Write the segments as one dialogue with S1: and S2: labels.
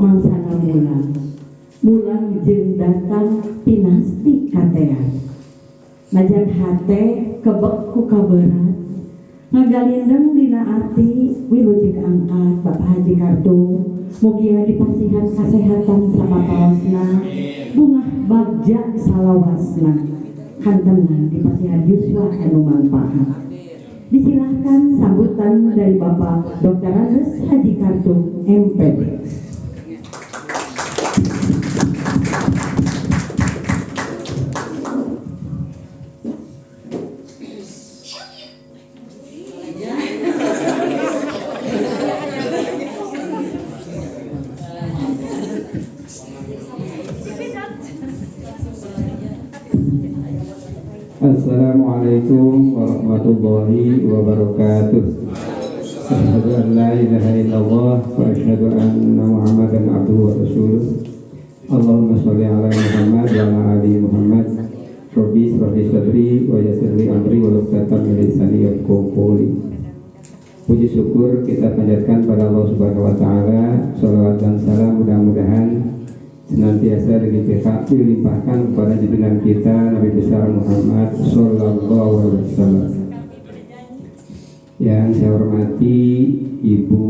S1: mangsana mulang jeung datang pinasti katean najan hate kebek ku kaberat ngagalindeng dina ati wilujeng angkat Bapak Haji Kartu mugia dipasihan kasehatan sama paosna bungah bagja salawasna hantengan dipasihan yuswa anu manfaat. Disilahkan sambutan dari Bapak Dr. Andes Haji Kartu MPD.
S2: Assalamualaikum warahmatullahi wabarakatuh. Asyhadu an la ilaha illallah wa asyhadu anna Muhammadan abduhu wa rasuluh. Allahumma sholli ala Muhammad wa ala ali Muhammad. Rabbi shrah li sadri wa yassir li amri wa hlul min lisani yafqahu qawli. Puji syukur kita panjatkan pada Allah Subhanahu wa taala. Shalawat dan salam mudah-mudahan senantiasa dilimpahkan kepada junjungan kita Nabi besar Muhammad Sallallahu Alaihi Wasallam. Yang saya hormati Ibu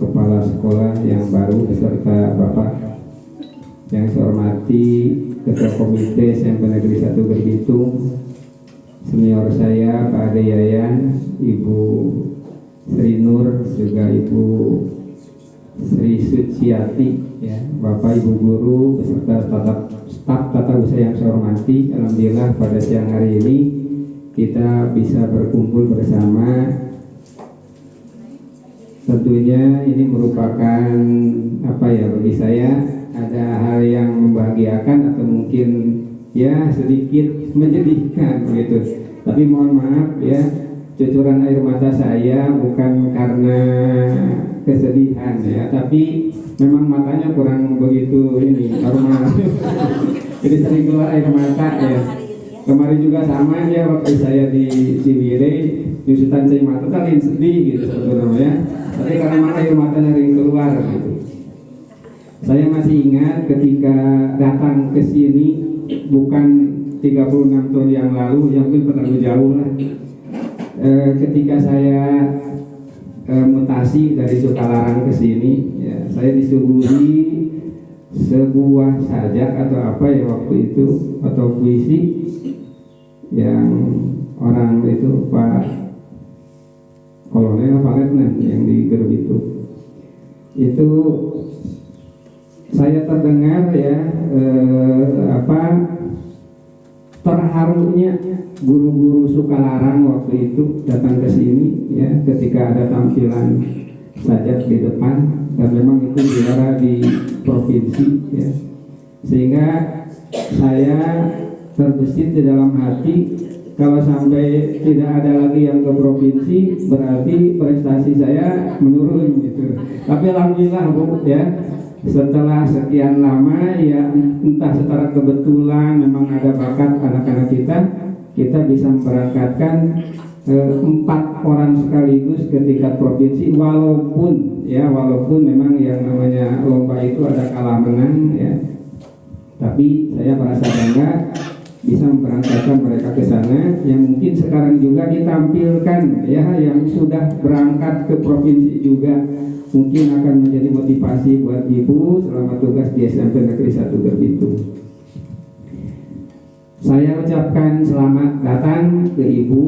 S2: Kepala Sekolah yang baru beserta Bapak. Yang saya hormati Ketua Komite SMP Negeri 1 Berbitung, senior saya Pak Ade Yayan, Ibu Sri Nur, juga Ibu Sri Suciati, ya, Bapak Ibu Guru beserta staf tata usaha yang saya hormati. Alhamdulillah pada siang hari ini kita bisa berkumpul bersama. Tentunya ini merupakan bagi saya ada hal yang membahagiakan atau mungkin ya sedikit menyedihkan begitu. Tapi mohon maaf ya, cucuran air mata saya bukan karena kesedihan ya, tapi memang matanya kurang begitu ini normal. Jadi sering keluar air mata ya. Kemarin juga sama ya, waktu saya di Ciwidey nyusutan cai mata kan sedih gitu sebetulnya ya. Tapi karena air matanya sering keluar gitu. Saya masih ingat ketika datang ke sini bukan 36 tahun yang lalu, yang mungkin terlalu jauh lah. Ketika saya mutasi dari Sukalarang ke sini, ya, saya disuguhi sebuah sajak atau apa ya waktu itu, atau puisi yang orang itu Pak Kolonel Pak Letnan yang di grup itu saya terdengar ya terharunya guru-guru Sukalarang waktu itu datang ke sini ya, ketika ada tampilan sajak di depan, dan memang itu juara di provinsi ya, sehingga saya terbesit di dalam hati kalau sampai tidak ada lagi yang ke provinsi berarti prestasi saya menurun gitu. Tapi alhamdulillah Bu ya, setelah sekian lama ya, entah secara kebetulan memang ada bakat anak-anak kita bisa memberangkatkan 4 orang sekaligus ke tingkat provinsi, walaupun memang yang namanya lomba itu ada kalah menang ya, tapi saya merasa bangga bisa memberangkatkan mereka ke sana, yang mungkin sekarang juga ditampilkan ya, yang sudah berangkat ke provinsi juga mungkin akan menjadi motivasi buat ibu selama tugas di SMP Negeri 1 Berbitung. Saya ucapkan selamat datang ke ibu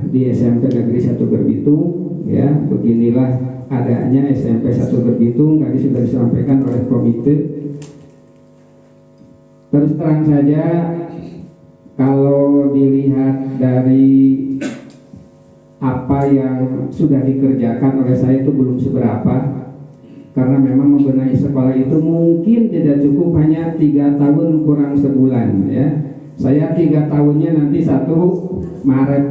S2: di SMP Negeri 1 Berbitung ya. Beginilah adanya SMP 1 Berbitung, tadi sudah disampaikan oleh komite. Terus terang saja, kalau dilihat dari apa yang sudah dikerjakan oleh saya itu belum seberapa, karena memang membenahi sekolah itu mungkin tidak cukup hanya 3 tahun kurang sebulan ya. Saya 3 tahunnya nanti 1 Maret,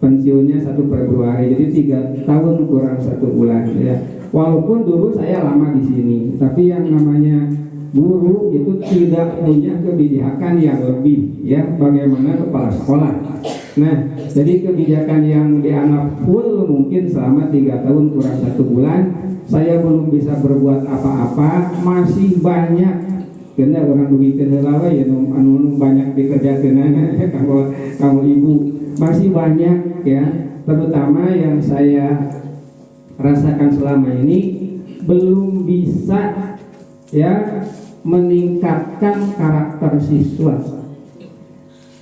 S2: pensiunnya 1 Februari, jadi 3 tahun kurang 1 bulan ya. Walaupun dulu saya lama di sini, tapi yang namanya guru itu tidak punya kebijakan yang lebih ya, bagaimana kepala sekolah. Nah, jadi kebijakan yang dianggap full mungkin selama 3 tahun kurang 1 bulan, saya belum bisa berbuat apa-apa, masih banyak karena orang begitu heula ya anu banyak dikerjakeun ya kamu ibu, masih banyak ya, terutama yang saya rasakan selama ini belum bisa ya meningkatkan karakter siswa.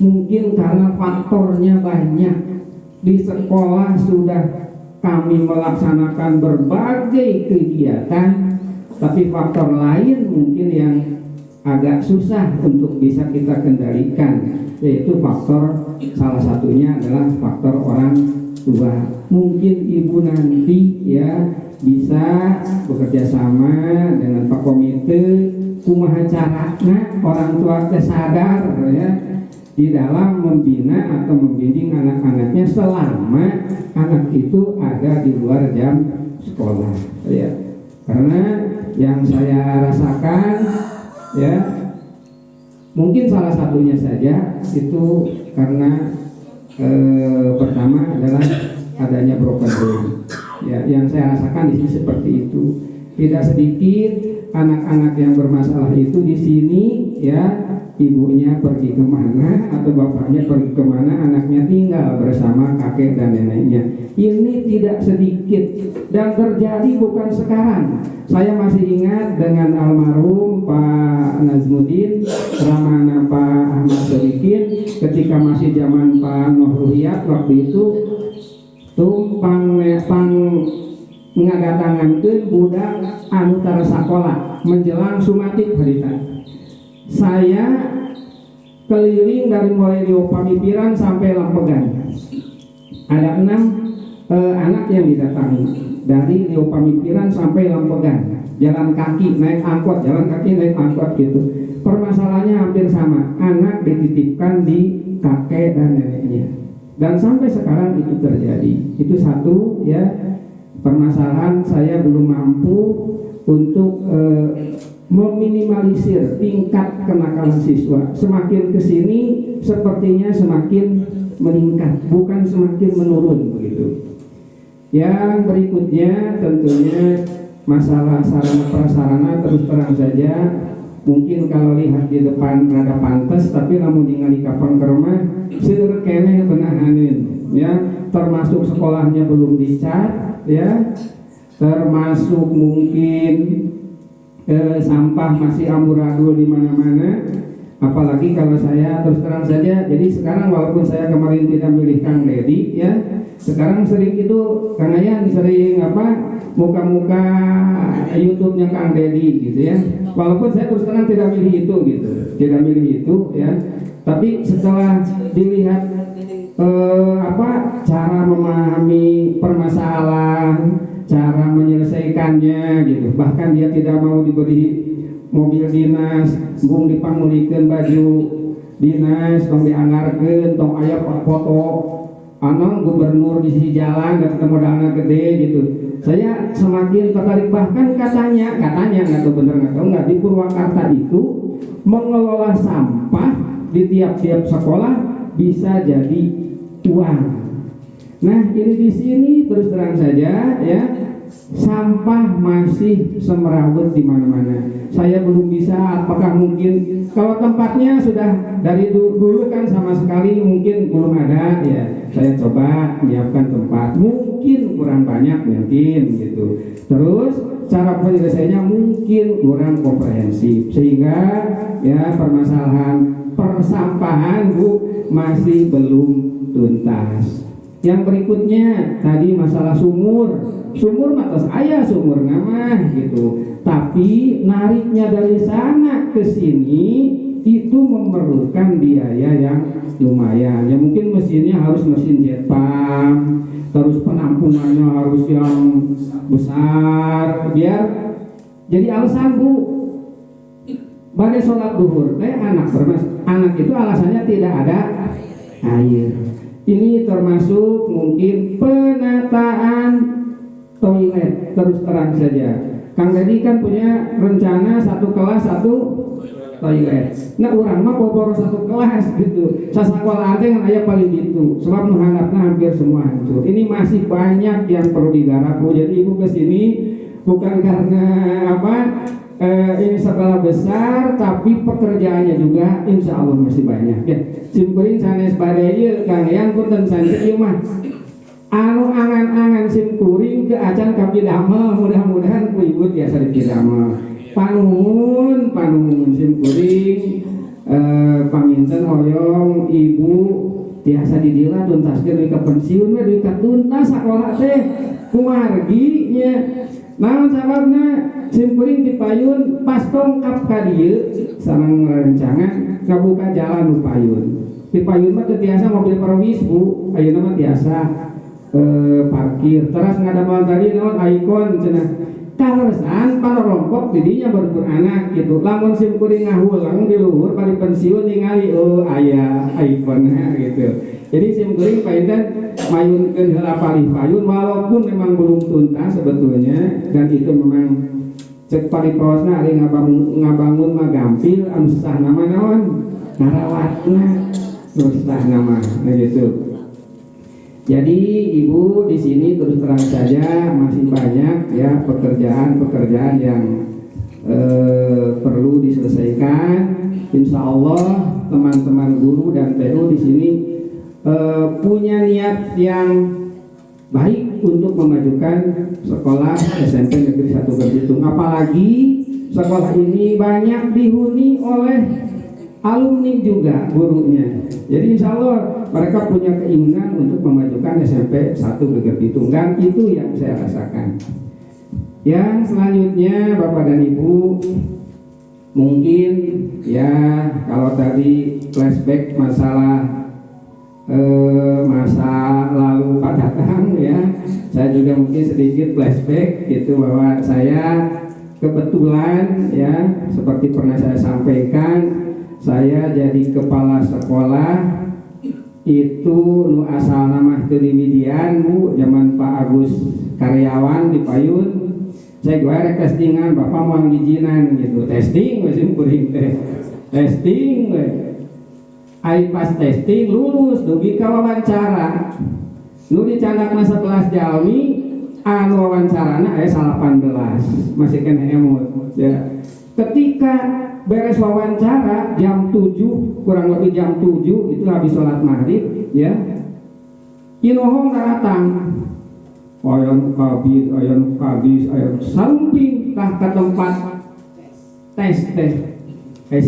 S2: Mungkin karena faktornya banyak. Di sekolah sudah kami melaksanakan berbagai kegiatan, tapi faktor lain mungkin yang agak susah untuk bisa kita kendalikan, yaitu faktor salah satunya adalah faktor orang tua. Mungkin ibu nanti ya bisa bekerja sama dengan Pak Komite kumaha carana orang tua sadar ya di dalam membina atau membimbing anak-anaknya selama anak itu ada di luar jam sekolah ya. Karena yang saya rasakan ya mungkin salah satunya saja itu karena pertama adalah adanya broken home ya, yang saya rasakan di sini seperti itu. Tidak sedikit anak-anak yang bermasalah itu di sini ya, ibunya pergi kemana atau bapaknya pergi kemana, anaknya tinggal bersama kakek dan neneknya. Ini tidak sedikit dan terjadi bukan sekarang. Saya masih ingat dengan almarhum Pak Nazmuddin, ramana Pak Ahmad Sodikin, ketika masih zaman Pak Noh Ruhiyat waktu itu tumpang ngadatangankeun budak anu tara sakola menjelang sumatik harita. Saya keliling dari mulai Rio Pamipiran sampai Lampegan. Ada 6 anak yang didatangi dari Rio Pamipiran sampai Lampegan. Jalan kaki naik angkot, jalan kaki naik angkot gitu. Permasalahannya hampir sama. Anak dititipkan di kakek dan neneknya. Dan sampai sekarang itu terjadi. Itu satu ya. Permasalahan saya belum mampu untuk meminimalisir tingkat kenakalan siswa. Semakin kesini sepertinya semakin meningkat, bukan semakin menurun begitu. Yang berikutnya tentunya masalah sarana prasarana, terus terang saja mungkin kalau lihat di depan rada pantes, tapi namun ningali kapang kermah seueur keneh benahaneun ya, termasuk sekolahnya belum dicat ya, termasuk mungkin sampah masih amburadul di mana-mana. Apalagi kalau saya terus terang saja, jadi sekarang walaupun saya kemarin tidak milih Kang Dedi ya, sekarang sering itu Kang Ayan sering muka-muka YouTube-nya Kang Dedi gitu ya. Walaupun saya terus terang tidak milih itu gitu, tidak milih itu ya. Tapi setelah dilihat cara memahami permasalahan, cara menyelesaikannya gitu. Bahkan dia tidak mau diberi mobil dinas, bung dipangulikeun baju dinas, tong dianggarkeun, tong aya foto anon gubernur di sisi jalan dan ketemu dana gede gitu. Saya semakin tertarik, bahkan katanya nggak tahu bener nggak tahu nggak, di Purwakarta itu mengelola sampah di tiap-tiap sekolah bisa jadi uang. Nah ini di sini terus terang saja ya, sampah masih semerawut di mana-mana. Saya belum bisa, apakah mungkin kalau tempatnya sudah dari dulu kan sama sekali mungkin belum ada ya. Saya coba menyiapkan tempat, mungkin kurang banyak mungkin gitu. Terus cara penyelesaiannya mungkin kurang komprehensif, sehingga ya permasalahan persampahan masih belum tuntas. Yang berikutnya tadi masalah sumur matos ayah sumur nama gitu, tapi nariknya dari sana ke sini itu memerlukan biaya yang lumayan. Ya mungkin mesinnya harus mesin jet pump, terus penampungannya harus yang besar, biar jadi alasan pada sholat duhur anak itu alasannya tidak ada air. Ini termasuk mungkin penataan toilet. Terus terang saja, Kang Dedi kan punya rencana satu kelas satu toilet. Nah urang mah boboro satu kelas gitu, sasakola teh kan aya paling gitu, sebab nu handapna hampir semua hancur. Ini masih banyak yang perlu digarap. Jadi ibu kesini bukan karena apa ini sekolah besar, tapi pekerjaannya juga insya Allah masih banyak ya. Simkuring sanes badai Kang yang punten sanes ieu mah anu angan-angan simkuring ke acan kapidamel, mudah-mudahan ku ibu biasa dipidamel. Panuhun simkuring paminten hoyong ibu biasa didila tuntaskeun duit ka pensiun mah duit ka tuntas sakola teh kumargi nya. Naon sababna simkuring dipayun pas tongkap ka dieu sareng rencangan ngabuka jalan nu payun. Dipayun mah teu tiasa mobil perwis Bu, ayeuna mah tiasa parkir. Teras ngadamel tadi naon ikon cenah. Karesan panerompok didinya berbur anak gitu. Lamun simkuring ngahulang di luhur bari pensiun ningali oh aya ikonnya gitu. Jadi simkuring painten mayunkeun heula palih payun walaupun memang belum tuntas sebetulnya, dan itu memang cek pariposna ari ngabangun mah gampil, anu susah nama naon ngarawatna susah nama gitu. Jadi ibu di sini terus terang saja masih banyak ya pekerjaan yang perlu diselesaikan. Insya Allah teman-teman guru dan PU di sini punya niat yang baik untuk memajukan sekolah SMP Negeri 1 Berhitung. Apalagi sekolah ini banyak dihuni oleh alumni juga gurunya. Jadi insya Allah mereka punya keinginan untuk memajukan SMP 1 Berhitung, dan itu yang saya rasakan. Yang selanjutnya Bapak dan Ibu, mungkin ya kalau tadi flashback masalah masa lalu Pak Datang ya, saya juga mungkin sedikit flashback gitu bahwa saya kebetulan ya seperti pernah saya sampaikan, saya jadi kepala sekolah itu nu asal nama teu di Midian Bu, zaman Pak Agus karyawan di Payun. Saya gue rek testingan Bapak mau ngijinan gitu, testing we simkuring teh. Testing we. Ai pas testing lulus dugi ka wawancara. Nu dicandakna 11 jalmi, anu wawancarana aya 18. Masih kena emot ya. Ketika beres wawancara jam 7, kurang lebih jam 7 itu habis sholat maghrib ya, inohong datang ayon kabis samping tah ke tempat tes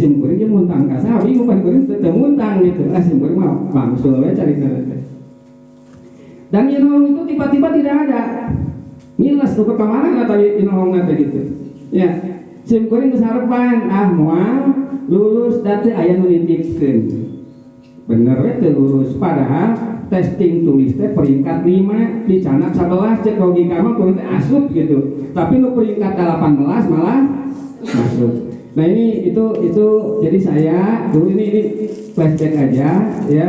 S2: simkuring dia muntang ka sawi bukan kuring teu muntang gitu simkuring mah bangsul we cari teh. Dan inohong itu tiba-tiba tidak ada, ngilas tuh ke kamar atau inohong teh gitu ya. Simkuring kesarepan moal lulus dati aya nu nitipkeun. Bener we teu lulus, padahal testing tulis teh peringkat 5 dicanak 11 cek logika mah kudu asup gitu. Tapi nu peringkat 18 malah masuk. Nah ini itu jadi saya dulu ini flashback aja ya.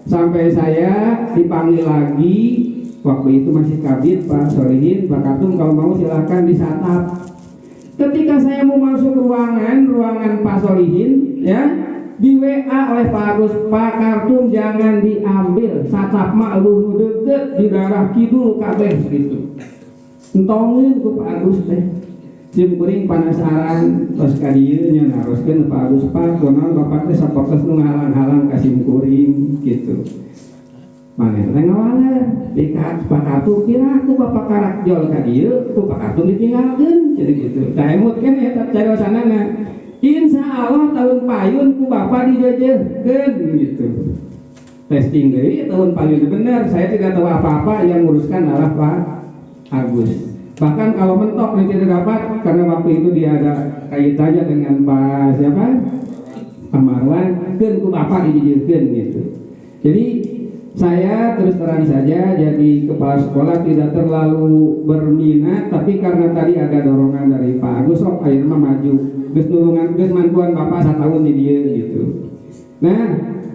S2: Sampai saya dipanggil lagi waktu itu masih kabid Pak Solihin, Pak Kartum kalau mau silahkan disatap. Ketika saya mau masuk ruangan Pak Solihin ya, di WA oleh Pak Agus, Pak Kartum jangan diambil, satap mah lu deket di daerah kidul kabeh gitu. Entongin ku Pak Agus teh. Simkuring penasaran tos ka dieu nya naroskeun Pak Agus, Pak kunaon Bapak teh sapotos nu ngalang-halang ka simkuring gitu. Maneh teh ngawaler dikat Pak Kartum kira ku Bapak karakjol ka dieu, ku Pak Kartum ditinggalkeun jadi gitu. Tah emut kan eta carosanana. Insya Allah tahun payun ku Bapak dijajehkeun gitu. Testing deui tahun payun bener, saya tidak tahu apa-apa, yang nguruskan adalah Pak Agus. Bahkan kalau mentok nanti tidak dapat karena waktu itu dia ada kaitannya dengan Pak siapa? Pak Marwan, keun ku Bapak dijajehkeun gitu. Jadi saya terus terang saja jadi kepala sekolah tidak terlalu berminat, tapi karena tadi ada dorongan dari Pak Agus, sok akhirnya maju. Geus nulungan geus mantuan Bapak 1 tahun di dia gitu. Nah,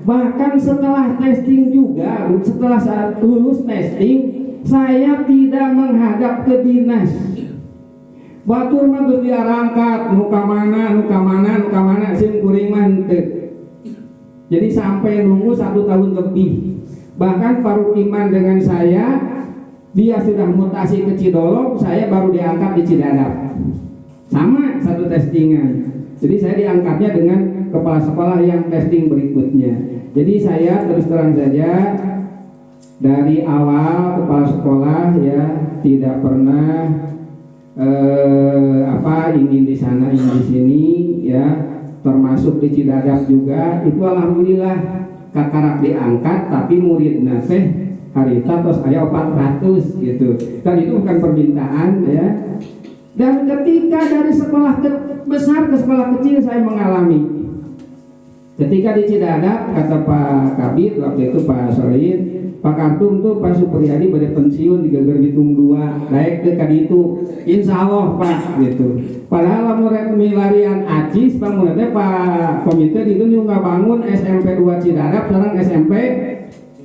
S2: bahkan setelah testing juga, setelah saat lulus testing, saya tidak menghadap ke dinas. Batur mah geus diarangkat nu ka mana simkuring mah henteu. Jadi sampai nunggu 1 tahun lebih. Bahkan Parukiman dengan saya dia sudah mutasi ke Cidolog, saya baru diangkat di Cidadap. Sama satu testingan. Jadi saya diangkatnya dengan kepala sekolah yang testing berikutnya. Jadi saya terus terang saja dari awal kepala sekolah ya tidak pernah ingin di sana ingin di sini ya, termasuk di Cidadap juga itu alhamdulillah kakarak diangkat, tapi muridnya teh harita terus aya 400 gitu. Dan itu bukan permintaan ya. Dan ketika dari sekolah besar ke sekolah kecil saya mengalami, ketika di Cidadap kata Pak Kabid waktu itu Pak Sorin, Pak Kartum tuh Pak Supriyadi pada pensiun di Geger Bitung 2 naik ke kaditu, insya Allah Pak gitu. Padahal lamun milarian acis Pak Munatnya Pak komite itu juga bangun SMP 2 Cidadap, sekarang SMP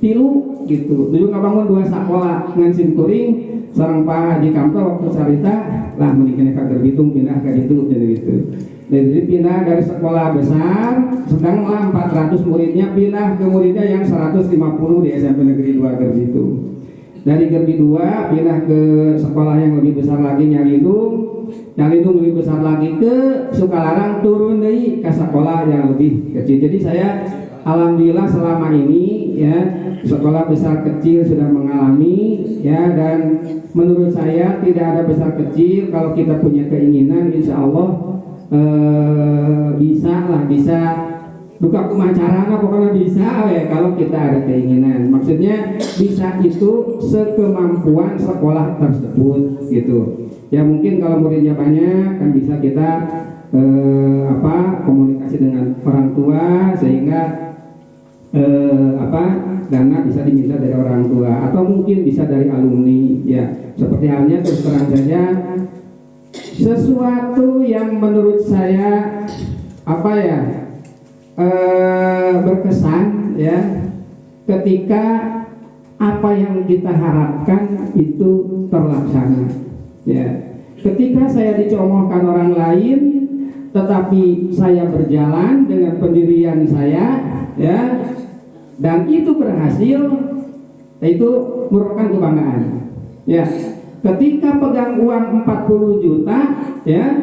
S2: tilu gitu. Dulu bangun 2 sekolah ngan simkuring sareng Pak Haji Kamto waktu sarita lah menikah ke Geger Bitung pindah ke itu jadi gitu. Jadi pindah dari sekolah besar, sedanglah 400 muridnya pindah ke muridnya yang 150 di SMP Negeri 2 Gerbi itu. Dari Gerbi 2 pindah ke sekolah yang lebih besar lagi Nyalindung lebih besar lagi ke Sukalarang, turun dari ke sekolah yang lebih kecil. Jadi saya alhamdulillah selama ini ya sekolah besar kecil sudah mengalami ya, dan menurut saya tidak ada besar kecil kalau kita punya keinginan insya Allah bisa buka kumacarana pokoknya bisa ya kalau kita ada keinginan. Maksudnya bisa itu sekemampuan sekolah tersebut gitu ya. Mungkin kalau muridnya banyak kan bisa kita komunikasi dengan orang tua sehingga dana bisa diminta dari orang tua atau mungkin bisa dari alumni ya. Seperti halnya terus terang saja sesuatu yang menurut saya berkesan ya, ketika apa yang kita harapkan itu terlaksana ya. Ketika saya dicomohkan orang lain tetapi saya berjalan dengan pendirian saya ya, dan itu berhasil, itu merupakan kebanggaan ya. Ketika pegang uang 40 juta ya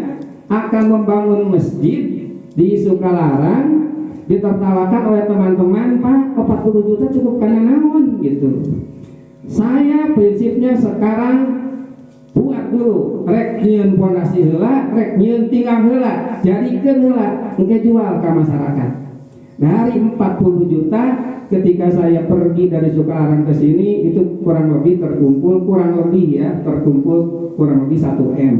S2: akan membangun masjid di Sukalarang, ditertawakan oleh teman-teman, Pak 40 juta cukup karena naon gitu. Saya prinsipnya sekarang buat dulu rek nyieun pondasi heula, rek nyieun tinggal heula, jadikeun heula engke jual ke masyarakat. Dari 40 juta ketika saya pergi dari Sukalarang ke sini itu kurang lebih terkumpul kurang lebih 1 M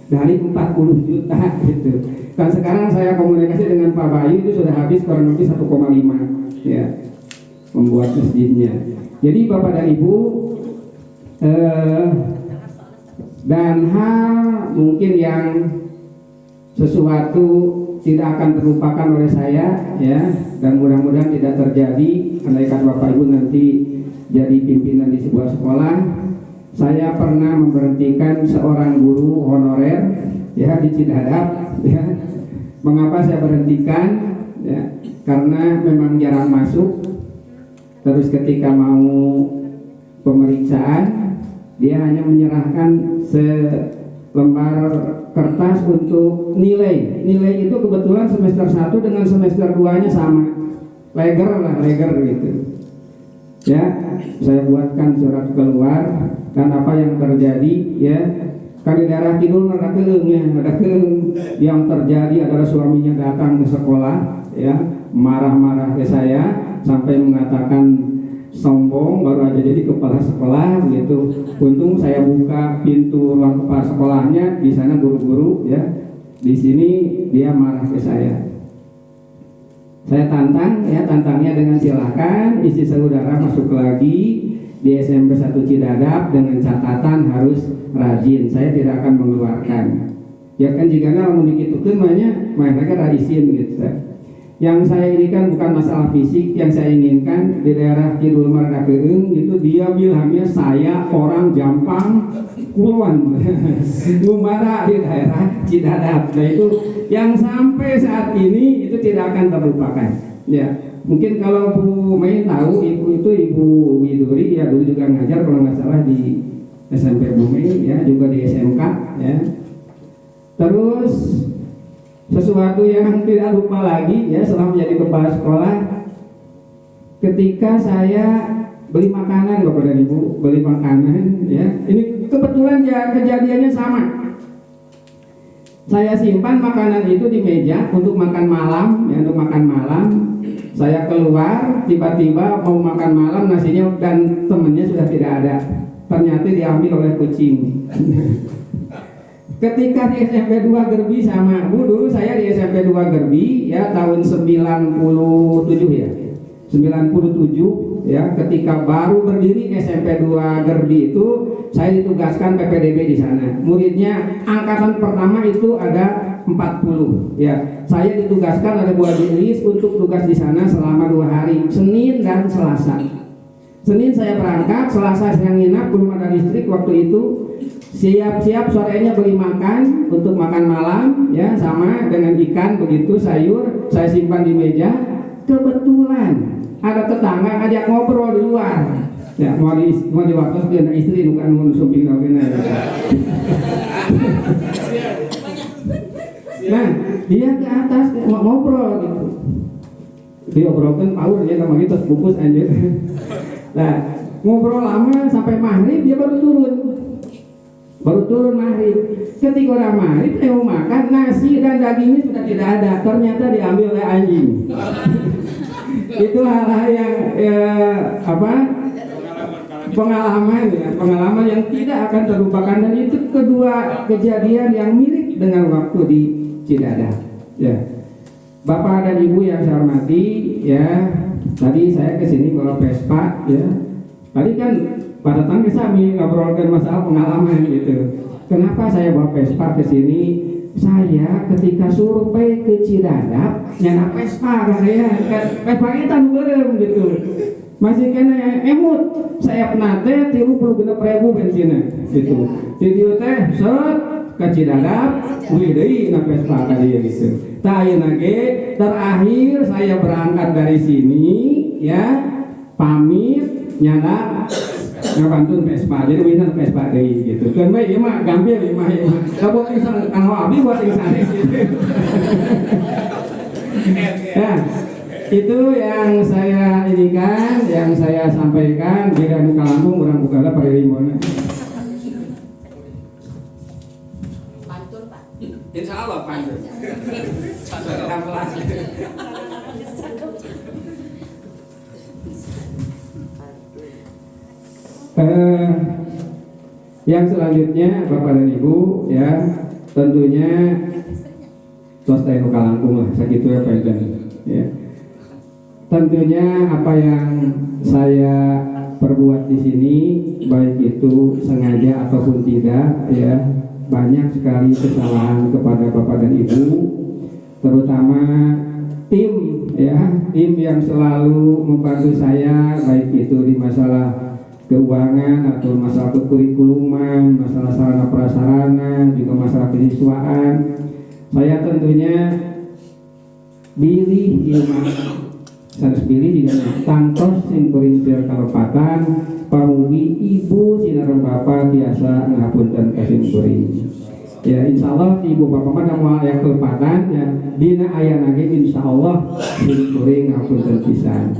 S2: dari 40 juta gitu. Dan sekarang saya komunikasi dengan Pak Bayu itu sudah habis kurang lebih 1,5 ya membuat masjidnya. Jadi Bapak dan Ibu dan hal mungkin yang sesuatu tidak akan terlupakan oleh saya ya, dan mudah-mudahan tidak terjadi andaikan Bapak Ibu nanti jadi pimpinan di sebuah sekolah. Saya pernah memberhentikan seorang guru honorer ya di Cidadap ya. Mengapa saya berhentikan ya, karena memang jarang masuk, terus ketika mau pemeriksaan dia hanya menyerahkan lembar kertas untuk nilai itu kebetulan semester 1 dengan semester 2 nya sama, leger gitu ya. Saya buatkan surat keluar, dan apa yang terjadi ya, kan di daerah kidul ada keung yang terjadi adalah suaminya datang ke sekolah ya, marah-marah ke saya sampai mengatakan sombong baru aja jadi kepala sekolah gitu. Untung saya buka pintu ruang kepala sekolahnya, di sana guru-guru ya, di sini dia marah ke saya. Saya tantangnya dengan silakan isi saudara masuk lagi di SMP 1 Cidadap dengan catatan harus rajin. Saya tidak akan mengeluarkan. Ya kan jika mau dikitukeun main lagi raisin gitu. Yang saya inginkan bukan masalah fisik, yang saya inginkan di daerah Kidul Margakeung itu dia bilangnya saya orang Jampang Kulon Gumbara di daerah Cidadap. Nah itu yang sampai saat ini itu tidak akan terlupakan ya. Mungkin kalau Bu Mei tahu, ibu itu Ibu Widuri ya, dulu juga ngajar kalau nggak salah di SMP Bumi ya, juga di SMK ya. Terus sesuatu yang tidak lupa lagi ya selama menjadi kepala sekolah, ketika saya beli makanan Bapak dan Ibu, beli makanan ya. Ini kebetulan ya kejadiannya sama. Saya simpan makanan itu di meja untuk makan malam ya, untuk makan malam. Saya keluar, tiba-tiba mau makan malam, nasinya dan temennya sudah tidak ada. Ternyata diambil oleh kucing. Ketika di SMP 2 Gerbi sama Bu, dulu saya di SMP 2 Gerbi ya tahun 97 ya. 97 ya, ketika baru berdiri SMP 2 Gerbi itu saya ditugaskan PPDB di sana. Muridnya angkatan pertama itu ada 40 ya. Saya ditugaskan oleh Bu Adilis untuk tugas di sana selama 2 hari, Senin dan Selasa. Senin saya berangkat, Selasa saya nginap, belum ada listrik waktu itu. Siap-siap sorenya beli makan untuk makan malam ya, sama dengan ikan begitu, sayur saya simpan di meja. Kebetulan ada tetangga ngajak ngobrol di luar ya, mau di waktu dia ada istri bukan mau sumping kawin. Nah dia ke atas mau ngobrol gitu, diobrolkan power dia nama gitu bungkus anjir. Nah ngobrol lama sampai maghrib dia baru turun maghrib. Ketika orang maghrib mau makan, nasi dan dagingnya sudah tidak ada, ternyata diambil oleh anjing. Itu hal-hal yang pengalaman yang tidak akan terlupakan, dan itu kedua kejadian yang mirip dengan waktu di Cidadap ya. Bapak dan Ibu yang saya hormati ya, tadi saya kesini bawa Vespa ya. Tadi kan pada tangga kami ngobrolkan masalah pengalaman gitu. Kenapa saya bawa Vespa ke sini? Saya ketika survei ke Cidadap nyana Vespa kan ya, Vespa kita nuberem gitu. Masih kena emut, saya penate 36.000 bensinnya gitu. Video teh set ke Cidadap, wih deui na Vespa tadi gitu. Tah ayeuna ge terakhir saya berangkat dari sini ya, pamit nyana ngabantuin Vespa, jadi bisa Vespa deh gitu. Kan baik, mah gampil mah. Kalau bisa kalau abi buat yang sana gitu. Nah, itu yang saya inikan, yang saya sampaikan. Bila nu kalangkung urang bukalah paririmona. Pantun Pak. Insya Allah pantun. Yang selanjutnya Bapak dan Ibu ya, tentunya swasta anu kalangkung lah sakitu ya Pak ya. Tentunya apa yang saya perbuat di sini, baik itu sengaja ataupun tidak ya, banyak sekali kesalahan kepada Bapak dan Ibu, terutama tim ya, tim yang selalu membantu saya, baik itu di masalah keuangan atau masalah kekurikuluman, masalah sarana prasarana, juga masalah kesiswaan. Saya tentunya pilih ilmu sanes pilih juga tangtos sing kuring tir kalepatan pamugi ibu sinaran bapak biasa ngapunten ka sing kuring. Ya insyaallah ibu bapak mah moal aya kelepatan ya dina ayana ge insyaallah sing kuring ngapunten pisan.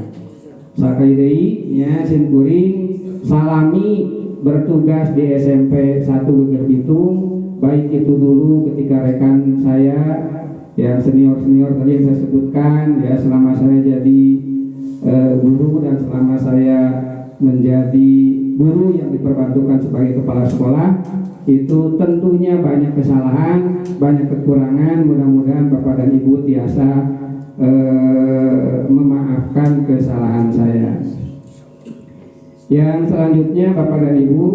S2: Sakali deui nya sing kuring salami bertugas di SMP 1 Geger Bitung, baik itu dulu ketika rekan saya yang senior-senior tadi yang saya sebutkan ya, selama saya jadi guru dan selama saya menjadi guru yang diperbantukan sebagai kepala sekolah, itu tentunya banyak kesalahan, banyak kekurangan. Mudah-mudahan Bapak dan Ibu tiasa memaafkan kesalahan saya. Yang selanjutnya Bapak dan Ibu,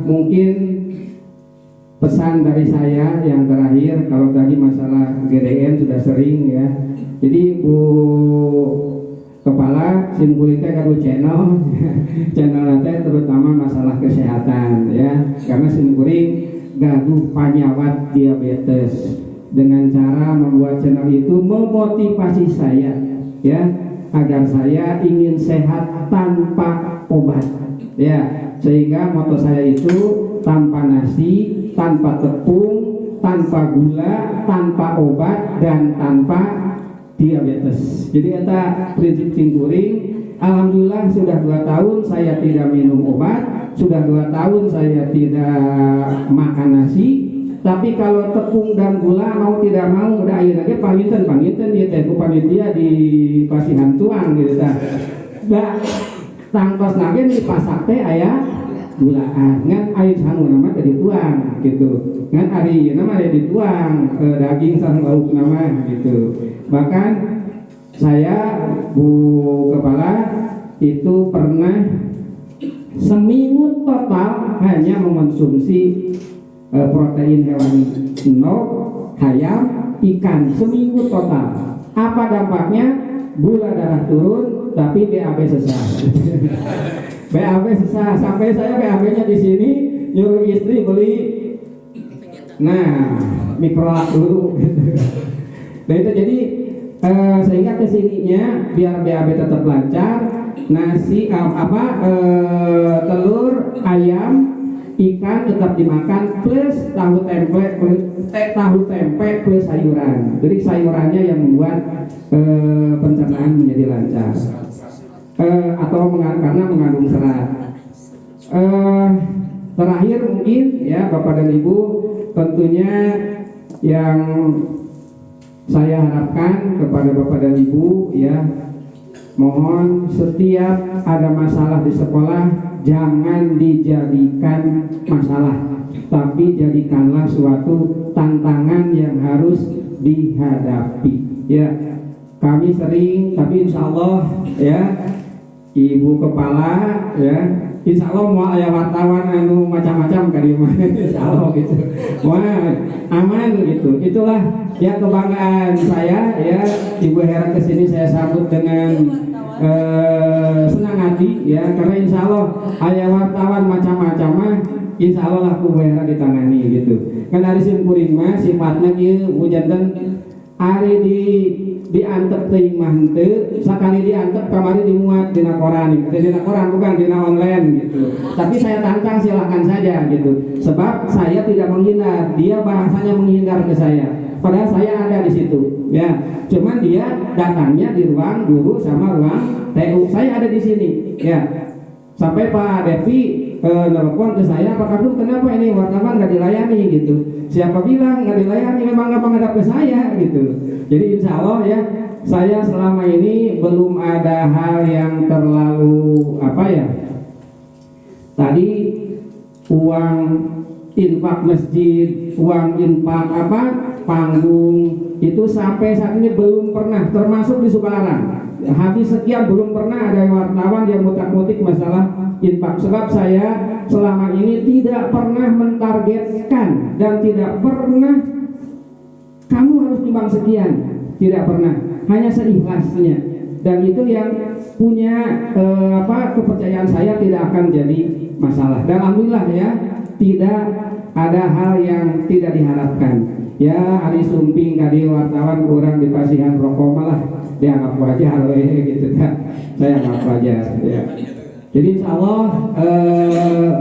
S2: mungkin pesan dari saya yang terakhir, kalau tadi masalah GDN sudah sering ya. Jadi Bu Kepala simkulitnya kadu channel nanti terutama masalah kesehatan ya, karena simkuling gaduh penyawat diabetes. Dengan cara membuat channel itu memotivasi saya ya, agar saya ingin sehat tanpa obat. Ya, sehingga moto saya itu tanpa nasi, tanpa tepung, tanpa gula, tanpa obat, dan tanpa diabetes. Jadi eta prinsip cingkuring. Alhamdulillah sudah 2 tahun saya tidak minum obat, sudah 2 tahun saya tidak makan nasi. Tapi kalau tepung dan gula mau tidak mau udah ayeuna ge paminten ieu teh ku panitia di Pasihan Tuang gitu tah. Da tangtos nage di pasak teh aya gulaan ngan aya sangu nama teh dituang gitu. Ngan ari ieu nama aya dituang daging sareng lauk nama gitu. Bahkan saya Bu Kepala itu pernah seminggu total hanya mengonsumsi protein hewani ayam, ikan seminggu total. Apa dampaknya? Gula darah turun, tapi BAB sesah. BAB sesah sampai saya BAB-nya di sini nyuruh istri beli, mikrolak dulu. Nah itu jadi sehingga kesininya biar BAB tetap lancar, nasi telur, ayam, ikan tetap dimakan plus tahu tempe plus sayuran. Jadi sayurannya yang membuat pencernaan menjadi lancar atau karena mengandung serat. Terakhir mungkin ya Bapak dan Ibu, tentunya yang saya harapkan kepada Bapak dan Ibu ya, mohon setiap ada masalah di sekolah jangan dijadikan masalah, tapi jadikanlah suatu tantangan yang harus dihadapi. Ya, kami sering, tapi insya Allah ya, Ibu Kepala ya, insya Allah mau aya wartawan anu macam-macam kali mah, insya Allah gitu, wah aman gitu. Itulah ya kebanggaan saya ya, Ibu Hera kesini saya sambut dengan senang hati ya, karena insya Allah ayah wartawan macam-macam mah insya Allah lah kuwera ditangani gitu. Kan dari simkuring mah sifatnya gitu hujanten hari diantep teuing mah henteu, sakali diantep kamari dimuat dina koran, dina koran bukan dina online gitu. Tapi saya tantang silahkan saja gitu, sebab saya tidak menghindar, dia bahasanya menghindar ke saya, padahal saya ada di situ ya. Cuman dia datangnya di ruang guru sama ruang TU, saya ada di sini ya. Sampai Pak Devi nelfon ke saya, Pak Kadung kenapa ini wartawan nggak dilayani gitu. Siapa bilang nggak dilayani, memang nggak menghadap ke saya gitu. Jadi insya Allah ya, saya selama ini belum ada hal yang terlalu apa ya, tadi uang infak masjid, uang infak panggung itu sampai saat ini belum pernah, termasuk di Sukalarang habis sekian belum pernah ada wartawan yang mutak-mutik masalah infak. Sebab saya selama ini tidak pernah mentargetkan dan tidak pernah kamu harus nyumbang sekian, tidak pernah, hanya seikhlasnya. Dan itu yang punya kepercayaan saya tidak akan jadi masalah. Dan alhamdulillah ya, tidak ada hal yang tidak diharapkan. Ya, hari sumping tadi wartawan kurang di Pasihan rokok malah dianggap wajar gitu kan. Saya anggap wajar ya. Jadi insya Allah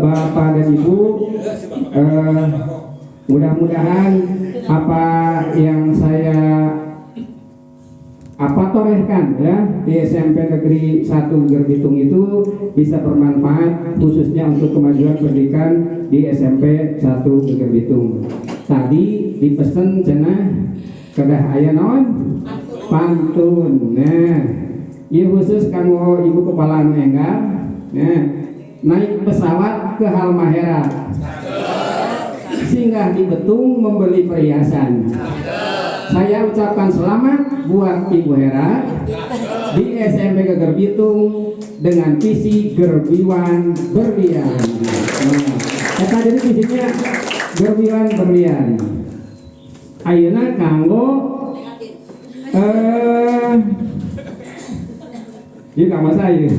S2: Bapak dan Ibu mudah-mudahan apa yang saya torehkan ya di SMP Negeri 1 Gerbitung itu bisa bermanfaat khususnya untuk kemajuan pendidikan di SMP 1 Gerbitung. Tadi dipesan cenah kedah aya naon pantun. Nah, ieu khusus kanggo Ibu Kepala anu enggal. Nah, naik pesawat ke Halmahera, singgah di Betung membeli perhiasan. Saya ucapkan selamat buat Ibu Hera di SMP Gerbitung dengan visi Gerbiwan Berlian. Eta jadi visinya Gerbiwan Berlian. Ayeuna kanggo ieu ka masa ieu.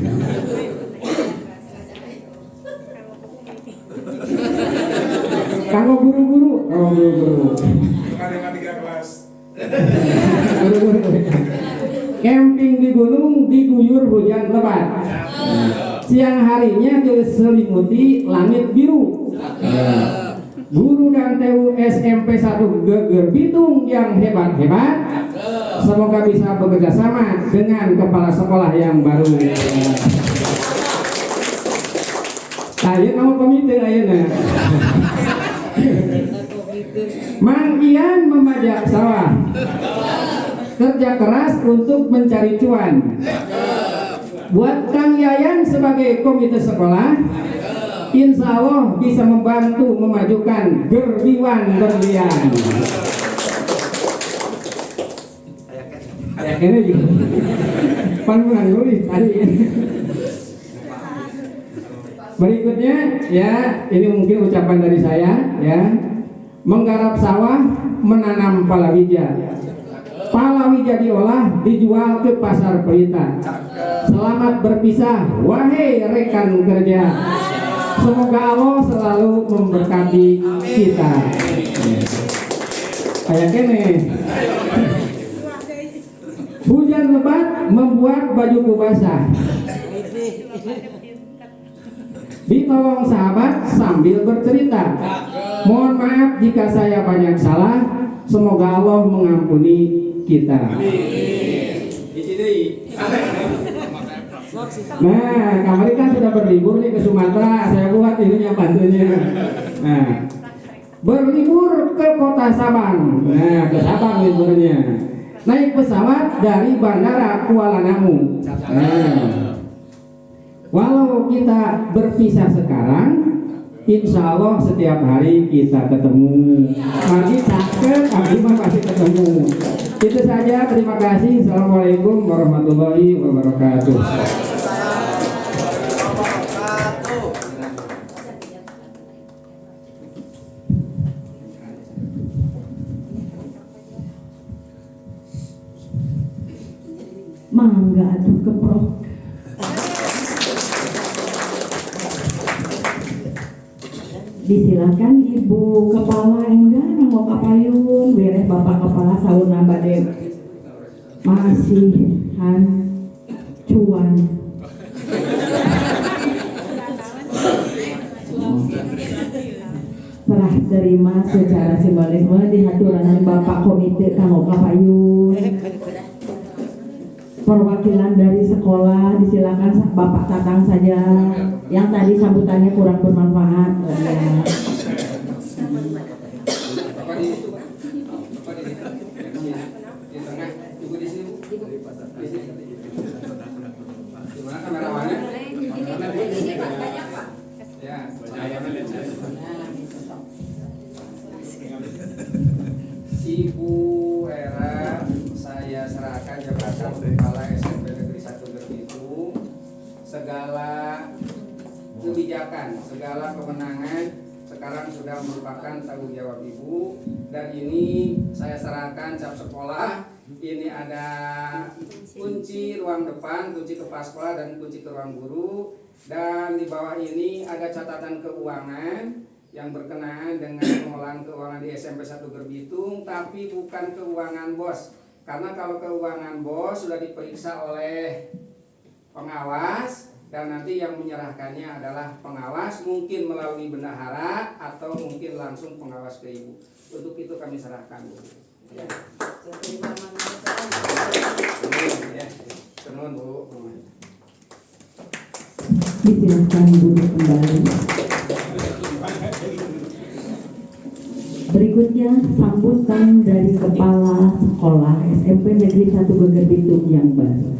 S2: Kanggo guru-guru, guru-guru. camping di gunung diguyur hujan lebat. Siang harinya diselimuti langit biru. Guru dan TU SMP 1 Geger Bitung yang hebat-hebat, semoga bisa bekerja sama dengan kepala sekolah yang baru. Ayo nama komite ayeuna. Mang Ian memajak sawah, kerja keras untuk mencari cuan. Buat Kang Yayan sebagai komite sekolah, insya Allah bisa membantu memajukan Gerbiwan Berlian. Ini juga pandangan nulis tadi. Berikutnya ya, ini mungkin ucapan dari saya ya. Menggarap sawah, menanam palawija. Palawija diolah, dijual ke pasar Pelita. Selamat berpisah, wahai rekan kerja. Semoga Allah selalu memberkati kita. Kayak kene. Hujan lebat membuat bajuku basah. Ditolong sahabat sambil bercerita. Mohon maaf jika saya banyak salah. Semoga Allah mengampuni kita. Nah, kemarin kan sudah berlibur nih ke Sumatera. Saya buat ininya bantunya. Nah, berlibur ke kota Sabang. Nah, ke Sabang liburnya. Naik pesawat dari Bandara Kuala Namu. Nah, walau kita berpisah sekarang, insya Allah setiap hari kita ketemu. Mari cakep, abdi mah pasti ketemu. Itu saja, terima kasih. Assalamualaikum warahmatullahi wabarakatuh.
S1: Mangga atuh keprok. Disilakan Ibu Kepala Enggak nanggo kapayun, beres Bapak Kepala sauna bade masihan cuan. Serah terima secara simbolik di haturan Bapak Komite kanggo kapayun. Perwakilan dari sekolah disilakan Bapak Tatang saja, yang tadi sambutannya kurang bermanfaat.
S2: Ibu Era, saya serahkan jabatan Kepala SMP Negeri 1 Gerbitung. Segala kebijakan, segala kewenangan sekarang sudah merupakan tanggung jawab Ibu, dan ini saya serahkan cap sekolah. Ini ada kunci ruang depan, kunci kepala sekolah, dan kunci ke ruang guru. Dan di bawah ini ada catatan keuangan yang berkenaan dengan pengolahan keuangan di SMP 1 Gerbitung, tapi bukan keuangan bos. Karena kalau keuangan bos sudah diperiksa oleh pengawas, dan nanti yang menyerahkannya adalah pengawas, mungkin melalui bendahara atau mungkin langsung pengawas ke Ibu. Untuk itu kami serahkan, Bu. Ya. Senun, Bu.
S1: Disilakan duduk kembali. Berikutnya sambutan dari Kepala Sekolah SMP Negeri 1 Geger Bitung yang baru,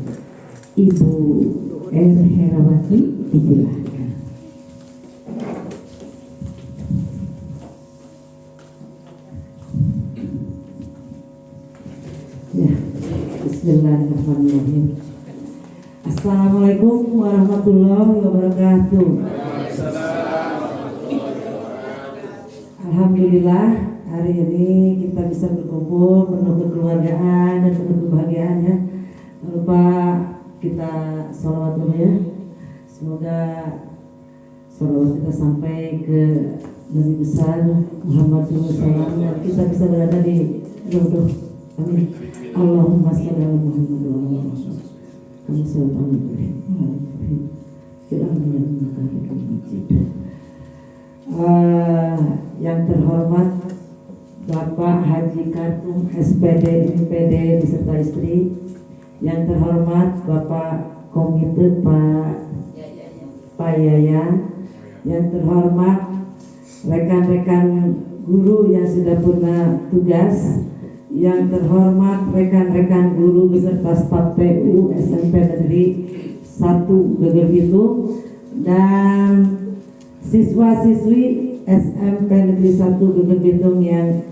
S1: Ibu R. Herawati, disilahkan. Ya, Bismillahirrahmanirrahim. Assalamualaikum warahmatullahi wabarakatuh. Alhamdulillah hari ini kita bisa berkumpul penuh kekeluargaan dan penuh kebahagiaan ya. Lupa kita sholawat dulu ya. Semoga sholawat kita sampai ke Nabi besar Muhammad SAW dan kita bisa berada di jodoh Amin. Allahumma shalli ala Muhammad wa ala ali Muhammad. Kami selalu yang terhormat Bapak Haji Kartum SPD MPD beserta istri, yang terhormat Bapak Komite Pak Yaya, yang terhormat rekan-rekan guru yang sudah purna tugas, yang terhormat rekan-rekan guru beserta staf TU SMP Negeri 1 Geger Bitung, dan siswa-siswi SMP Negeri 1 Geger Bitung yang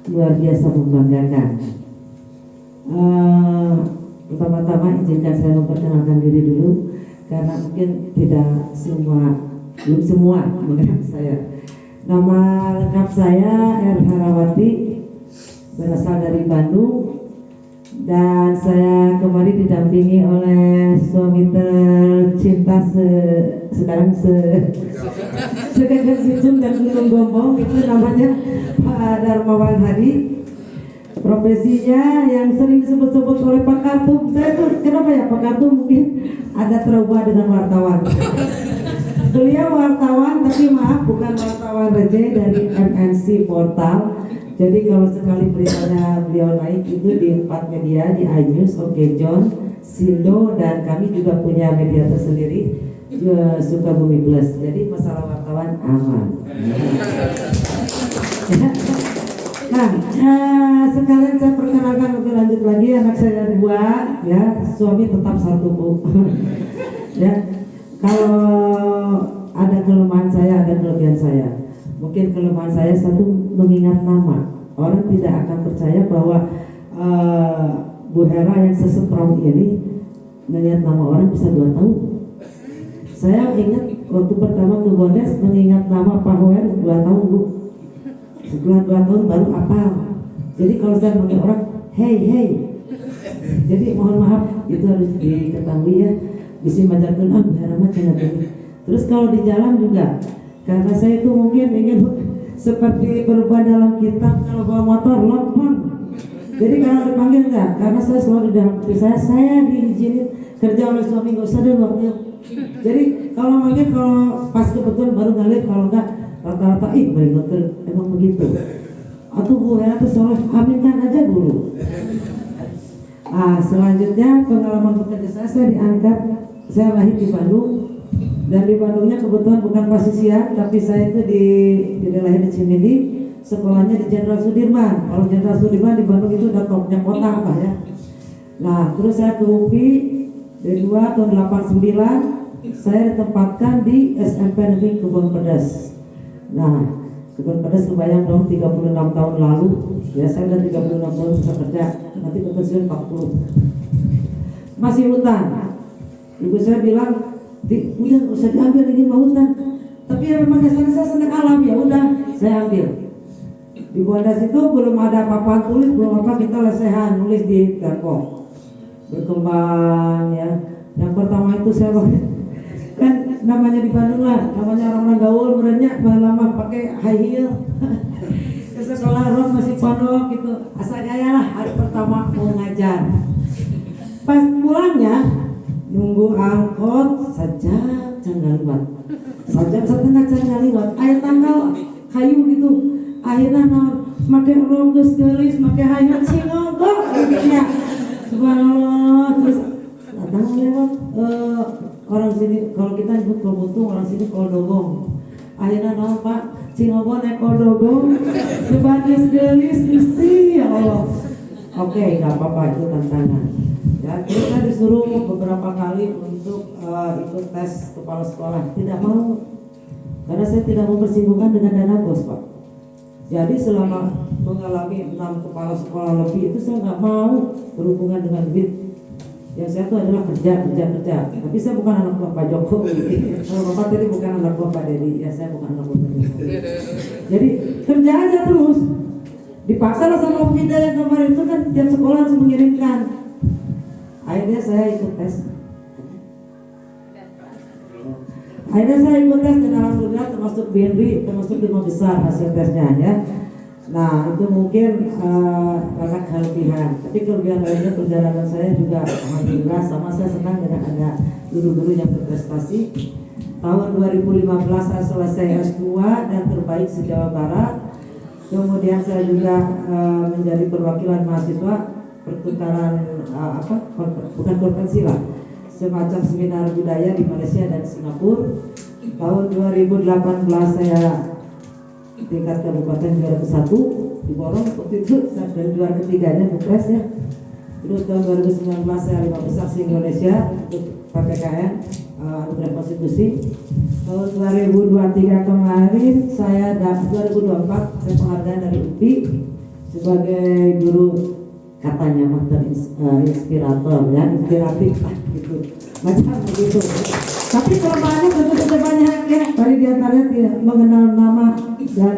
S1: luar biasa membanggakan. Pertama-tama izinkan saya memperkenalkan diri dulu, karena mungkin belum semua mengenal saya. Nama lengkap saya R. Harawati, berasal dari Bandung, dan saya kemarin didampingi oleh suami tercinta sekarang segagal Bijung dan Gunung Gombong, itu namanya Pak Darmawan Hadi. Profesinya yang sering disebut-sebut oleh Pak Kartum. Saya tuh kenapa ya Pak Kartum mungkin ada trauma dengan wartawan. Beliau wartawan, tapi maaf bukan wartawan reject dari MNC Portal. Jadi kalau sekali beritanya beliau naik itu di 4 media, di iNews, Oke John, Sindo, dan kami juga punya media tersendiri, Sukabumi Plus. Jadi masalah wartawan aman. Nah, sekalian saya perkenalkan lebih lanjut lagi, anak saya 2, ya, suami tetap 1 Bu. Ya, kalau ada kelemahan saya, ada kelebihan saya. Mungkin kelemahan saya satu, mengingat nama. Orang tidak akan percaya bahwa Bu Hera yang sesetrong ini mengingat nama orang bisa 2 tahun. Saya ingat waktu pertama ke Bondes mengingat nama Pak Hoer 2 tahun Bu. Setelah 2 tahun baru apal. Jadi kalau saya manggil orang, hey. Jadi mohon maaf, itu harus diketahui ya. Bisa majarkan Bu Hera macam ini. Terus kalau di jalan juga, karena saya itu mungkin ingin seperti berubah dalam kitab, kalau bawa motor lompon. Jadi kalau dipanggil enggak, karena saya selalu di dalam hati saya diizinin kerja oleh suami, nggak usah deh waktunya. Jadi kalau manggil, kalau pas kebetulan baru ngalir, kalau enggak rata-rata balik dokter, emang begitu. Atau Bu Hera tuh soleh, aminkan aja dulu. Selanjutnya pengalaman bekerja saya diangkat, saya lahir di Bandung. Dan di Bandungnya kebetulan bukan pasisian, tapi saya itu tidak lahir di Cimindi, sekolahnya di Jenderal Sudirman. Kalau Jenderal Sudirman di Bandung itu udah topnya kota apa ya. Nah, terus saya ke UPI D2 tahun 89, saya ditempatkan di SMP Negeri Kebun Pedas. Nah, Kebun Pedas kebayang dong 36 tahun lalu, ya saya udah 36 tahun bisa kerja, nanti ke pensiun 40. Masih hutan. Ibu saya bilang, udah nggak usah diambil, ini mau hutan. Tapi ya memang dasarnya saya senang alam, ya udah saya ambil. Di Bondas itu belum ada papan tulis, belum apa, kita lesehan nulis di teko. Berkembang ya. Yang pertama itu saya kan namanya di Bandung lah, namanya orang-orang gaul, berannya lama pakai high heel. Ke sekolah roh masih pondok gitu. Asal gaya lah, hari pertama mau ngajar. Pas pulangnya nunggu angkot sajak jangan lewat, sajak setengah jangan lewat, air tanggal kayu gitu, akhirnya makai rongges gelis, makai hayat singogok ya, subhanallah. Terus datang lewat orang sini, kalau kita nyebut kobutung, orang sini kodogong. Akhirnya Pak singogok naik kodogong, sebatas gelis mesti ya Allah. Oke, nggak apa-apa, itu tantangan. Ya, terus saya disuruh beberapa kali untuk ikut tes kepala sekolah, tidak mau, karena saya tidak mau bersinggungan dengan dana bos Pak. Jadi selama mengalami 6 kepala sekolah lebih itu saya nggak mau berhubungan dengan duit. Yang saya itu adalah kerja. Tapi saya bukan anak buah Pak Jokowi. Kalau Bapak tadi bukan anak buah Pak Dedi, ya saya bukan anak buah Pak Jokowi. Jadi kerja aja terus. Dipaksa lah sama Pida yang kemarin itu kan tiap sekolah harus mengirimkan. Akhirnya saya ikut tes dan alhamdulillah termasuk BNRI, termasuk 5 besar hasil tesnya ya. Nah itu mungkin banyak kelebihan. Tapi kelebihan lainnya perjalanan saya juga alhamdulillah sama, saya senang dengan ada guru-guru yang berprestasi. Tahun 2015 saya selesai S2 dan terbaik se-Jawa Barat. Kemudian saya juga menjadi perwakilan mahasiswa pertukaran bukan konferensi lah, semacam seminar budaya di Malaysia dan Singapura. Tahun 2018 saya tingkat kabupaten juara ke-1 di Borong, waktu itu dan juara ketiganya Bupres ya. Terus tahun 2019 saya 5 besar se-Indonesia untuk PPKN Anugerah Konstitusi. Tahun 2023 kemarin saya 2024 saya penghargaan dari UPI sebagai guru katanya inspirator ya, inspiratif gitu macam begitu. Tapi kelemahannya tentu banyak ya. Tadi diantaranya tidak mengenal nama dan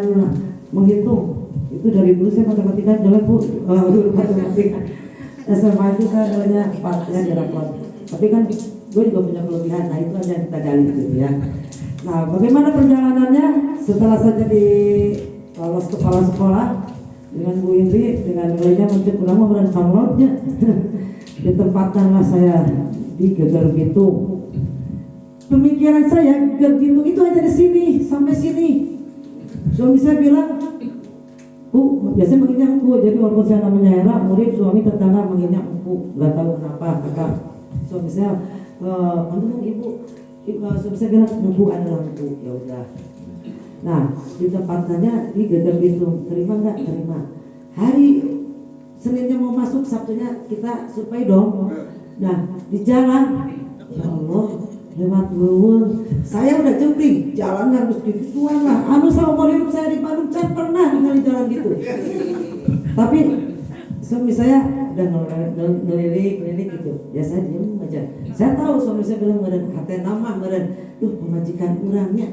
S1: menghitung. Itu dari dulu saya matematika jelek bu. Dulu matematika SMA itu saya nilainya 4 ya di rapor. Tapi kan gue juga punya kelebihan. Nah itu aja yang kita gali gitu ya. Nah bagaimana perjalanannya setelah saya jadi kepala sekolah dengan Bu Indri dengan nilainya mungkin kurang dan downloadnya ditempatkanlah saya di Geger Bitung. Pemikiran saya Geger Bitung itu hanya di sini sampai sini. Suami saya bilang, Bu, biasanya manggilnya Empu. Jadi walaupun saya namanya Hera, murid suami tetangga manggilnya Empu. Gak tahu kenapa. Kata suami saya, manggil ibu. Suami saya bilang Empu adalah Empu. Ya udah. Nah, ditempatkannya di Geger Bitung. Terima nggak? Terima. Hari Seninnya mau masuk, Sabtunya kita survei dong. Nah, di jalan, ya Allah, lewat Luwung, saya udah jemping, jalan harus gituan lah. Sama hidup saya di Bandung, saya pernah ningali jalan gitu. Tapi suami saya udah ngelirik gitu. Ya saya diam aja. Saya tahu suami saya bilang meren hati nama meren, pemajikan urangnya.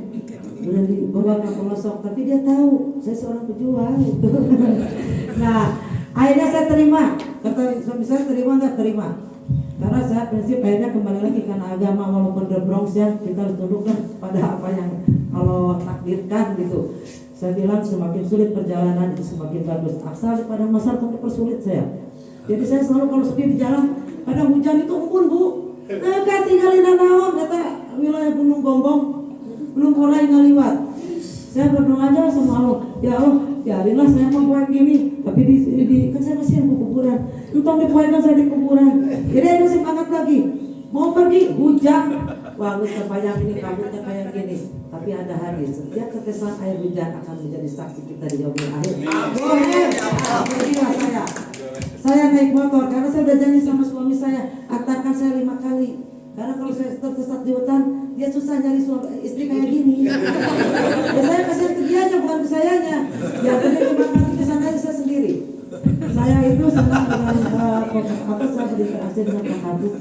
S1: Meren dibawa ke pelosok, tapi dia tahu saya seorang pejuang gitu. Nah, akhirnya saya terima. Kata suami saya terima nggak? Terima. Karena saya prinsip akhirnya kembali lagi karena agama walaupun the Bronx ya kita harus tundukkan pada apa yang Allah takdirkan gitu. Saya bilang semakin sulit perjalanan itu semakin bagus. Asal pada masa untuk persulit saya. Jadi saya selalu kalau sepi di jalan, kadang hujan itu embun bu. Kan tinggalin naon kata wilayah Gunung Gombong belum mulai ngaliwat. Saya berdoa aja sama Allah, ya Allah, biarinlah saya mau buat gini, tapi di kan saya masih yang kuburan. Entong dipoinkan saya di kuburan. Jadi ada semangat lagi. Mau pergi hujan, wah terbayang ini kabutnya kayak gini. Tapi ada hari setiap tetesan air hujan akan menjadi saksi kita di yaumil akhir. Pergilah saya. Saya naik motor karena saya udah janji sama suami saya, antarkan saya 5 kali. Karena kalau saya tersesat di hutan, dia susah nyari istri kayak gini. Ya saya kasihan ke dianya bukan ke sayanya. Ya pergi 5 kali ke sana saya sendiri. Saya itu senang dengan saya berinteraksi dengan Pak Habib.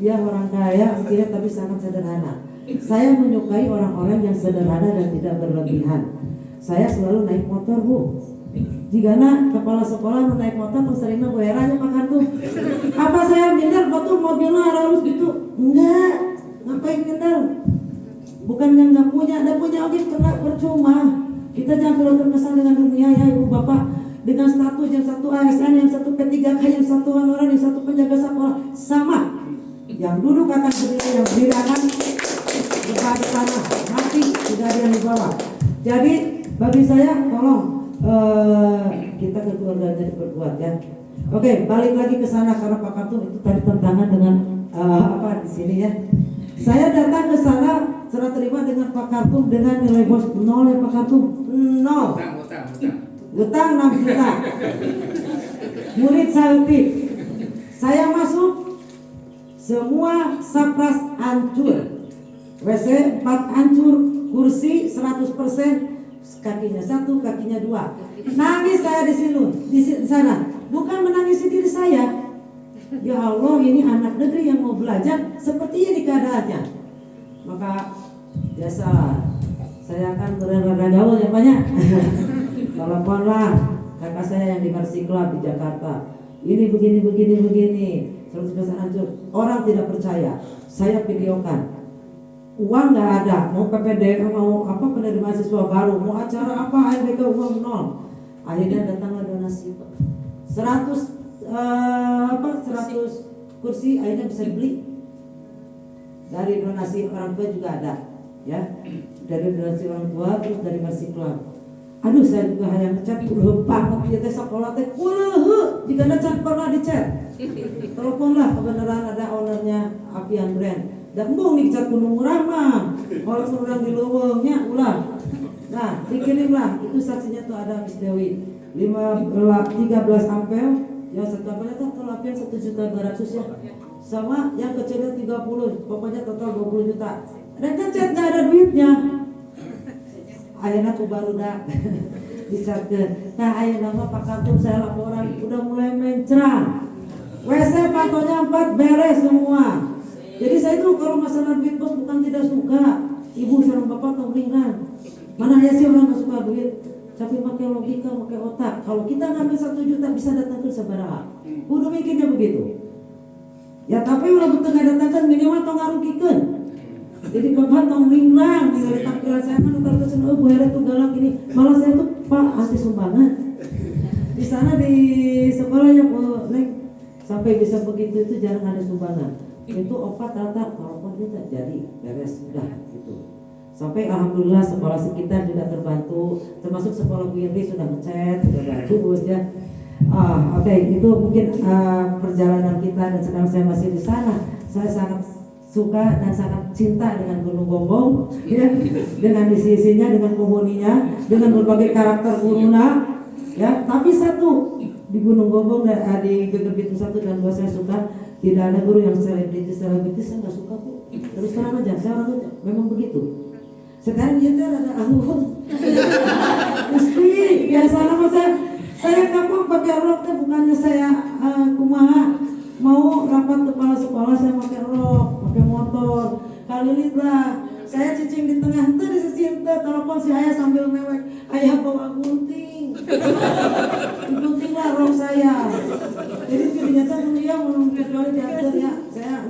S1: Dia orang kaya, mungkin tapi sangat sederhana. Saya menyukai orang-orang yang sederhana dan tidak berlebihan. Saya selalu naik motor bu. Jika kepala sekolah mau naik motor, seringnya gue herannya Pak Habib. Apa saya minder betul mobilnya harus gitu? Enggak, ngapain minder? Bukan yang nggak punya, ada punya oke kena percuma. Kita jangan terlalu terkesan dengan dunia ya ibu bapak. Dengan status yang satu ASN, yang satu P3K, yang satu honorer, yang satu penjaga sekolah sama. Yang duduk akan berdiri, yang berdiri akan berada tanah, mati tidak ada yang di bawah. Jadi bagi saya tolong kita kekeluargaan diperkuat ya. Oke, balik lagi ke sana karena Pak Kartum itu tadi tentangan dengan apa di sini ya. Saya datang ke sana serah terima dengan Pak Kartum dengan nilai bos 0 ya Pak Kartum 0. Utang 6 juta. Murid saeutik. Saya masuk semua sapras hancur. WC 4 hancur, kursi 100%, kakinya 1, kakinya 2. Nangis saya di sana. Bukan menangisi diri saya. Ya Allah, ini anak negeri yang mau belajar seperti ini keadaannya. Maka biasalah saya akan berada jauh ya banyak. Teleponlah kakak saya yang di Mercy Club di Jakarta. Ini begini 100% hancur. Orang tidak percaya. Saya videokan. Uang nggak ada. Mau PPD, mau apa penerimaan mahasiswa baru, mau acara apa ARBK uang 0. Akhirnya datanglah donasi 100 kursi akhirnya bisa dibeli dari donasi orang tua juga ada, ya, dari donasi orang tua terus dari Mercy Club. Aduh, saya juga hanya ngecat udah banget ya teh sekolah teh kulehe jika ada cat pernah dicat. Teleponlah kebenaran ada ownernya Apian Brand. Dan embung dicat Gunung Murah mah. Kalau kurang di Leuweungnya ulah. Nah, dikirimlah itu saksinya tuh ada Miss Dewi 13 ampere yang satu ampere tuh kalau Apian 1.200.000 ya. Sama yang kecilnya 30, pokoknya total 20 juta. Dan kan cat gak ada duitnya. Ayeuna aku baru dah dicakeun. Nah, ayeuna mah Pak Kantum saya laporan udah mulai mencrang. WC patonya 4 beres semua. Jadi saya itu kalau masalah duit bos bukan tidak suka. Ibu sama bapak kemringan. Mana ya sih orang gak suka duit? Tapi pakai logika, pakai otak. Kalau kita ngambil 1 juta bisa datang ke sabaraha. Udah mikirnya begitu. Ya tapi ulah betul datangkan minimal tong ngarugikeun. Jadi bapak tong lingrang di tampilan saya kan utar terus Bu Hera tuh galak ini. Malah saya tuh Pak anti sumbangan. Di sana di sekolahnya Neng sampai bisa begitu itu jarang ada sumbangan. Itu opat rata walaupun tidak jadi beres sudah gitu. Sampai alhamdulillah sekolah sekitar juga terbantu, termasuk sekolah Bu Indri sudah ngechat, sudah bagus ya. Oke, itu mungkin perjalanan kita dan sekarang saya masih di sana. Saya sangat suka dan sangat cinta dengan Gunung Gombong, ya, dengan isi-isinya, dengan penghuninya, dengan berbagai karakter guruna, ya. Tapi satu di Gunung Gombong dan di Geger 1 dan 2 saya suka tidak ada guru yang selebritis saya nggak suka kok. Terus terang aja, saya orangnya memang begitu. Sekarang dia ada anggun, mesti biasa nama saya kapok pakai rok, bukannya saya kumaha. Mau rapat kepala sekolah saya pakai rok, pakai motor. Kali lihat saya cicing di tengah tuh disecinta telepon si ayah sambil mewek. Ayah bawa gunting. Gunting lah rok saya. Jadi ternyata dia mau kecuali diatur ya. Saya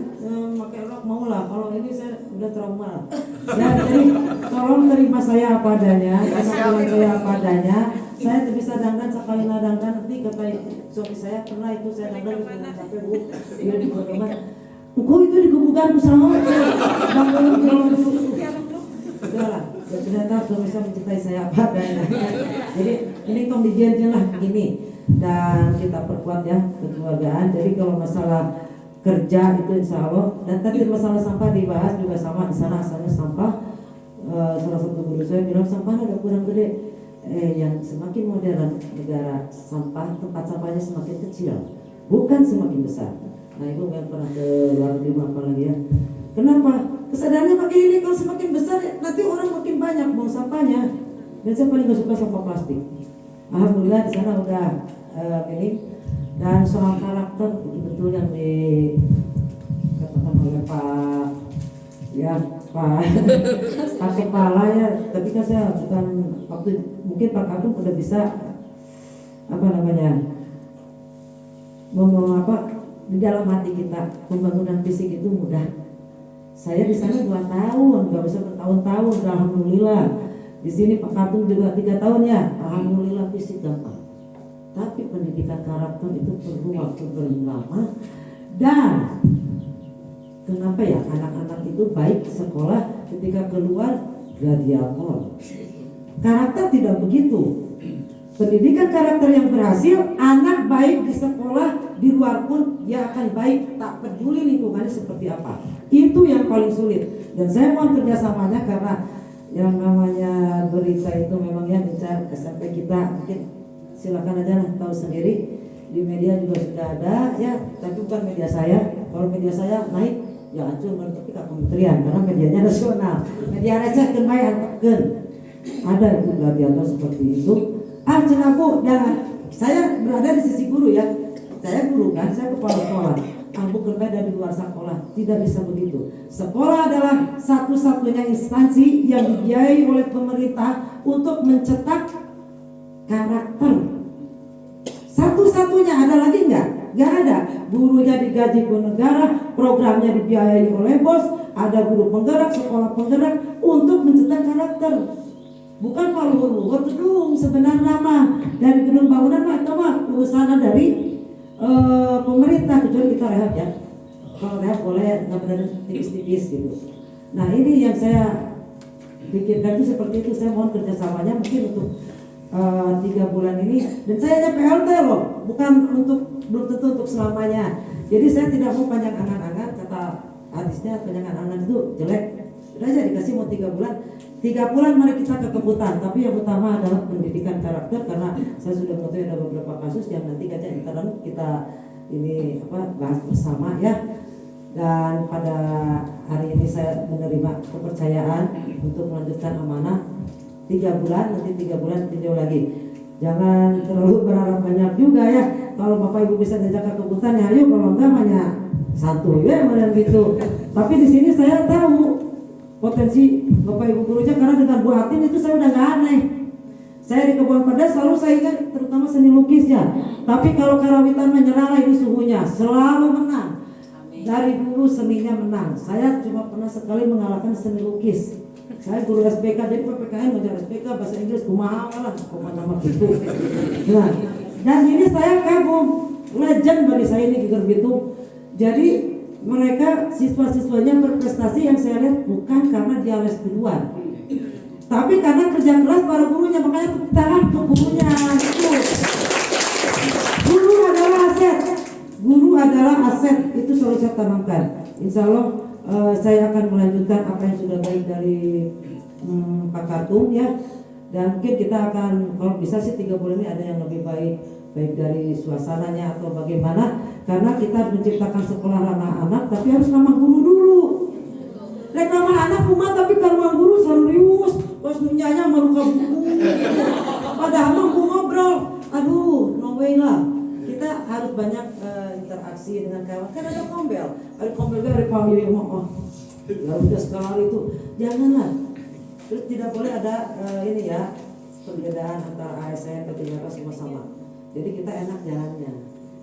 S1: pakai rok mau lah. Kalau ini saya udah trauma. Ya, jadi tolong terima saya apa adanya. Karena saya apa adanya. Saya bisa dandan sekali dandan nanti kata suami saya pernah itu saya dandan dengan capek Bu dia di rumah kok itu digebukan usaha bangun dulu udahlah ternyata suami saya mencintai saya apa adanya. Jadi ini tong dijenjen lah begini dan kita perkuat ya kekeluargaan. Jadi kalau masalah kerja itu insya Allah dan tadi masalah sampah dibahas juga sama di sana asalnya sampah salah satu guru saya bilang sampah ada kurang gede. Yang semakin modern negara sampah tempat sampahnya semakin kecil bukan semakin besar. Nah ibu yang pernah ke luar negeri apalagi ya. Kenapa? Kesadarannya pakai ini kalau semakin besar nanti orang makin banyak buang sampahnya. Dan saya paling gak suka sampah plastik. Alhamdulillah di sana udah milik dan soal karakter betul yang dikatakan oleh Pak ya Pak Kepala ya, tapi kan saya bukan waktu mungkin Pak Kadung udah bisa ngomong di dalam hati kita pembangunan fisik itu mudah. Saya di sana 2 tahun, nggak bisa bertahun-tahun, alhamdulillah. Di sini Pak Kadung juga 3 tahun ya, alhamdulillah fisik gampang. Tapi pendidikan karakter itu perlu waktu berlama dan kenapa ya anak-anak itu baik sekolah ketika keluar gladiator. Karakter tidak begitu. Pendidikan karakter yang berhasil, anak baik di sekolah, di luar pun dia akan baik, tak peduli lingkungannya seperti apa. Itu yang paling sulit. Dan saya mohon kerjasamanya karena yang namanya berita itu memang ya bicara SMP kita mungkin silakan aja lah tahu sendiri. Di media juga sudah ada ya, tapi bukan media saya. Kalau media saya naik ya ancur tapi ke kementerian karena medianya nasional. Media receh kemayan ada itu gladiator seperti itu. Cenaku dan saya berada di sisi guru ya. Saya guru kan, saya kepala sekolah. Aku berbeda di luar sekolah, tidak bisa begitu. Sekolah adalah satu-satunya instansi yang dibiayai oleh pemerintah untuk mencetak karakter. Satu-satunya, ada lagi nggak? Nggak ada. Gurunya digaji oleh negara, programnya dibiayai oleh bos, ada guru penggerak, sekolah penggerak untuk mencetak karakter. bukan Pak luhur gedung sebenarnya mah dari gedung bangunan mah itu mah urusan dari pemerintah, kecuali kita rehab ya. Kalau rehab boleh benar-benar tipis-tipis gitu. Nah ini yang saya pikirkan itu seperti itu. Saya mohon kerjasamanya mungkin untuk 3 bulan ini, dan saya hanya PLT loh, bukan belum tentu untuk selamanya. Jadi saya tidak mau panjang angan-angan, kata hadisnya panjang angan-angan itu jelek. Sudah aja dikasih mau 3 bulan. 3 bulan mari kita ke kebutan, tapi yang utama adalah pendidikan karakter, karena saya sudah mengetahui ada beberapa kasus yang nanti kita ini bahas bersama ya. Dan pada hari ini saya menerima kepercayaan untuk melanjutkan amanah 3 bulan, nanti 3 bulan tinjau lagi. Jangan terlalu berharap banyak juga ya. Kalau Bapak Ibu bisa diajak ke kebutan ya ayo, kalau enggak banyak satu ya model gitu. Tapi di sini saya tahu potensi Bapak Ibu gurunya, karena dengan Bu Atin itu saya udah gak aneh. Saya di Kebun Pedas selalu saya ingat terutama seni lukisnya. Tapi kalau karawitan menyerah ini suhunya selalu menang. Dari dulu seninya menang. Saya cuma pernah sekali mengalahkan seni lukis. Saya guru SPK, jadi PPKN ngajar SPK bahasa Inggris kumaha lah, nama gitu. Nah, dan ini saya kagum, legend bagi saya ini Giger Bitung. Jadi mereka siswa-siswanya berprestasi yang saya lihat bukan karena dia les duluan, tapi karena kerja keras para gurunya. Makanya tepuk tangan untuk gurunya. Guru adalah aset. Guru adalah aset, itu selalu saya tanamkan. Insya Allah saya akan melanjutkan apa yang sudah baik dari Pak Kartung ya. Dan mungkin kita akan, kalau bisa sih 3 bulan ini ada yang lebih baik dari suasananya atau bagaimana. Karena kita menciptakan sekolah ramah anak, tapi harus ramah guru dulu. Lek ramah anak rumah tapi kalau guru serius, pas nunyanya meruka buku. Padahal mampu ngobrol. Aduh, no way lah. Kita harus banyak interaksi dengan kawan. Kan ada kombel, ada panggil oh, ya udah sekali itu, janganlah. Terus tidak boleh ada ini ya, perbedaan antara ASN dan PJK sama-sama. Jadi kita enak jalannya,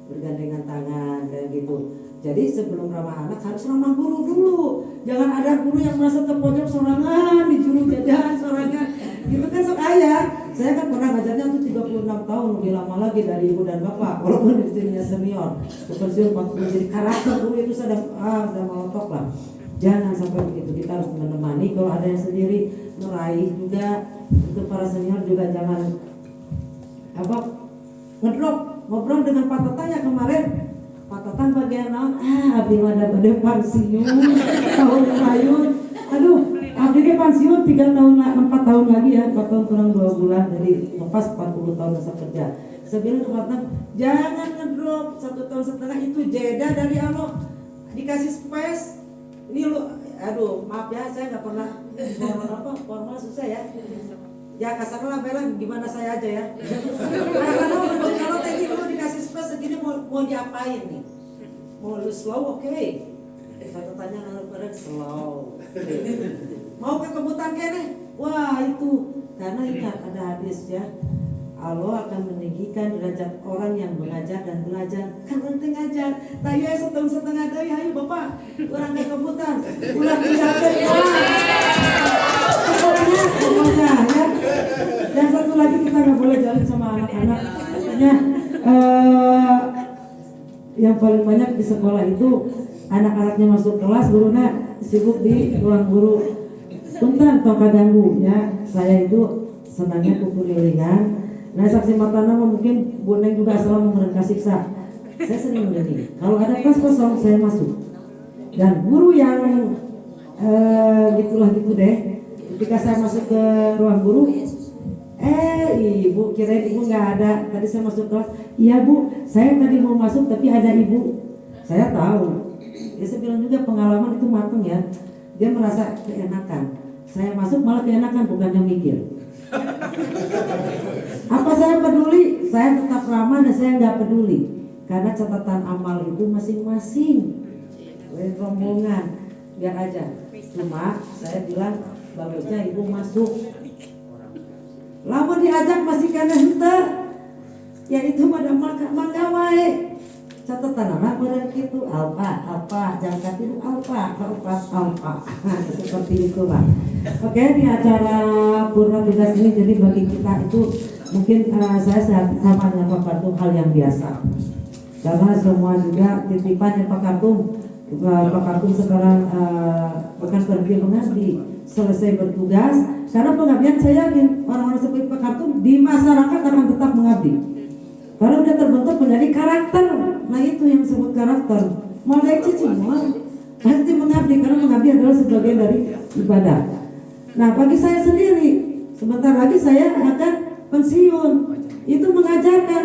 S1: bergandengan tangan kayak gitu. Jadi sebelum ramah anak harus ramah guru dulu. Jangan ada guru yang merasa terpojok sorangan di juru jajan sorangan. Gitu kan sok ayah. Saya kan pernah ngajarnya tuh 36 tahun, lebih lama lagi dari ibu dan bapak, walaupun istrinya senior. Pensiun 40, jadi karakter guru itu sudah meletok lah. Jangan sampai begitu, kita harus menemani. Kalau ada yang sendiri meraih juga, untuk para senior juga jangan ngedrop. Ngobrol dengan Pak Tatang ya kemarin, Pak Tatang bagian naon, abdi ada pada pensiun tahun layun. Aduh, abdi ke pensiun 4 tahun lagi ya, 4 tahun kurang 2 bulan, jadi lepas 40 tahun masa kerja. Saya bilang ke Pak Tatang, jangan ngedrop 1,5 tahun itu jeda dari Allah, dikasih space. Ini lu, aduh maaf ya, saya nggak pernah formal susah ya. Ya kasarlah bela gimana saya aja ya. Karena kalau tadi lu dikasih space segini mau diapain nih? Mau lu slow oke. Satu tanya anak slow. Mau ke kebutan kene? Wah itu karena ingat ada hadis ya. Allah akan meninggikan derajat orang yang mengajar dan belajar. Kan penting ngajar. Tayo setengah deui ayo Bapak. Urang ke kebutan. Ulah dijaga ya. Pokoknya semuanya ya. Dan satu lagi kita nggak boleh jalan sama anak-anak. Artinya yang paling banyak di sekolah itu anak-anaknya masuk kelas, gurunya sibuk di ruang guru. Punten tong kaganggu ya. Saya itu senangnya kukulilingan. Nah saksi mata nama mungkin Bu Neng juga selalu mereka siksa. Saya sering begini. Kalau ada kelas kosong saya masuk. Dan guru yang gitulah gitu deh. Ketika saya masuk ke ruang guru, ibu kirain ibu nggak ada. Tadi saya masuk kelas. Iya Bu, saya tadi mau masuk tapi ada ibu. Saya tahu. Ya saya bilang juga pengalaman itu mateng ya. Dia merasa keenakan. Saya masuk malah keenakan, bukannya mikir. Apa saya peduli? Saya tetap ramah dan saya nggak peduli. Karena catatan amal itu masing-masing. Rombongan, biar aja. Cuma saya bilang bagusnya ibu masuk. Lama diajak masih kena hente. Ya itu pada mangga wae. catatan anak barang itu alfa jangka itu alfa seperti itu Pak. Oke, di acara Purna Tugas ini jadi bagi kita itu mungkin saya sama dengan Pak Kartung hal yang biasa karena semua juga titipan yang Pak Kartung sekarang akan pergi mengabdi selesai bertugas karena pengabdian saya yakin orang-orang seperti Pak Kartung di masyarakat akan tetap mengabdi karena udah terbentuk menjadi karakter. Nah itu yang disebut karakter. Mau leceh semua pasti mengabdi karena mengabdi adalah sebagian dari ibadah. Nah bagi saya sendiri sebentar lagi saya akan pensiun. Itu mengajarkan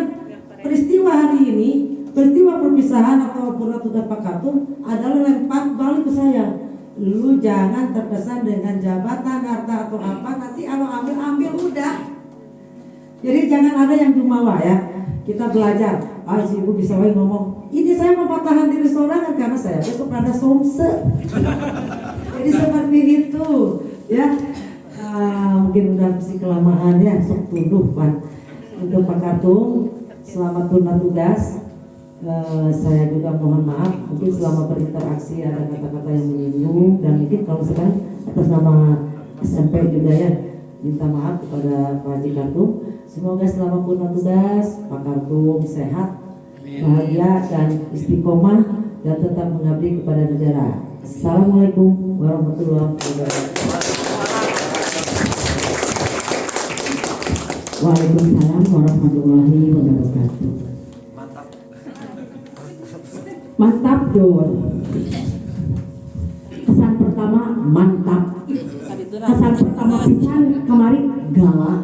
S1: peristiwa hari ini, peristiwa perpisahan atau Purna Tugas Pak Kartung adalah lempar balik ke saya. Lu jangan terkesan dengan jabatan, harta atau apa, nanti ambil udah. Jadi jangan ada yang jumawa ya. Kita belajar. Si ibu bisa ngomong, ini saya mau patahan diri sorangan karena saya besok ada somse. Jadi seperti itu, ya. Mungkin udah mesti kelamaan ya, sok tuduh Pak. Untuk Pak Kartung, selamat Purna Tugas. Saya juga mohon maaf, mungkin selama berinteraksi ada kata-kata yang menyinggung dan mungkin kalau sekarang atas nama SMP juga ya, minta maaf kepada Pak Haji Kartung. Semoga selama Purna Tugas Pak Kartung sehat, bahagia dan istiqomah dan tetap mengabdi kepada negara. Assalamualaikum warahmatullahi wabarakatuh.
S3: Waalaikumsalam warahmatullahi wabarakatuh. Mantap Dor. Kesan pertama mantap. Kesan pertama pisan kemari galak.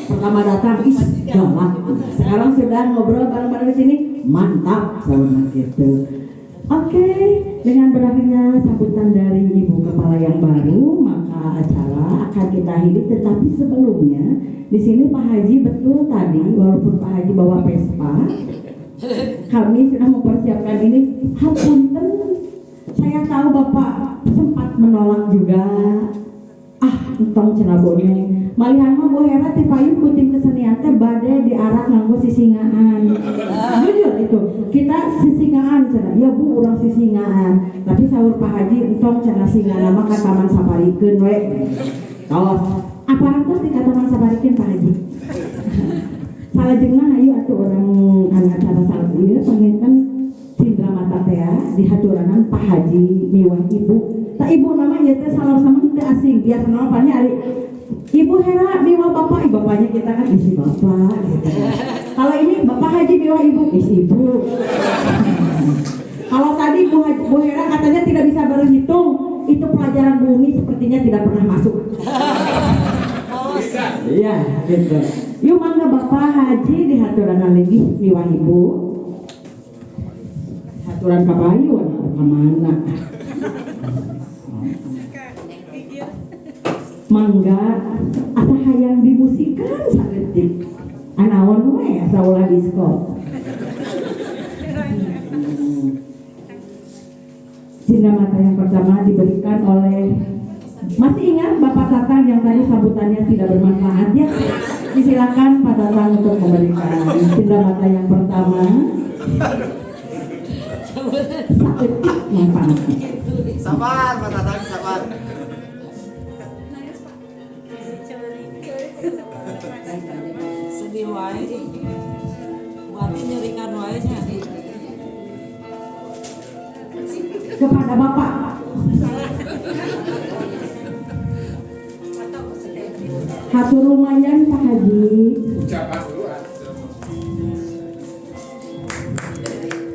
S3: Pertama datang galak. Sekarang sudah ngobrol bareng-bareng di sini mantap sama gitu. Oke, dengan berakhirnya sambutan dari Ibu Kepala yang baru, maka acara akan kita akhiri. Tetapi sebelumnya, di sini Pak Haji betul tadi, walaupun Pak Haji bawa Vespa, kami sudah mempersiapkan ini. Hapunten, saya tahu Bapak sempat menolak juga. Entong cenabone malihan mah Bu Hera ti payung ku tim kesenian teh bade diarah nganggo sisingaan. Jujur itu, kita sisingaan cenah. Ya Bu, urang sisingaan. Tapi sahur Pak Haji entong cenah singa mah ka taman saparikeun we. Kaos aparatus di taman saparikeun Pak Haji. Salajengna hayu atuh urang anu acara salat ieu panginten Cindra Mata teh di haturanan Pak Haji miwah Ibu. Tak Ibu nama ieu teh salam sama teu asing. Biasa nama pannya ari Ibu Hera miwah Bapak, bapaknya kita kan isi Bapak gitu. Kalau ini Bapak Haji miwah Ibu, isi Ibu. Kalau tadi Bu Hera katanya tidak bisa berhitung, itu pelajaran bumi sepertinya tidak pernah masuk. Iya, gitu. Yuk mangga Bapak Haji di haturanan lagi miwah Ibu. Haturan kapayun kemana? Mangga asa hayang dimusikan saeutik anaon we asa ulah disko. Cindra Mata yang pertama diberikan oleh, masih ingat Bapak Tatang yang tadi sambutannya tidak bermanfaat ya? Disilakan Pak Tatang untuk memberikan Cindra Mata yang pertama. Saeutik manfaat.
S4: Sabar Pak Tatang, sabar.
S1: Sedih wae, berarti nyerikan wae nya.
S3: Kepada Bapak hatur lumayan Pak Haji.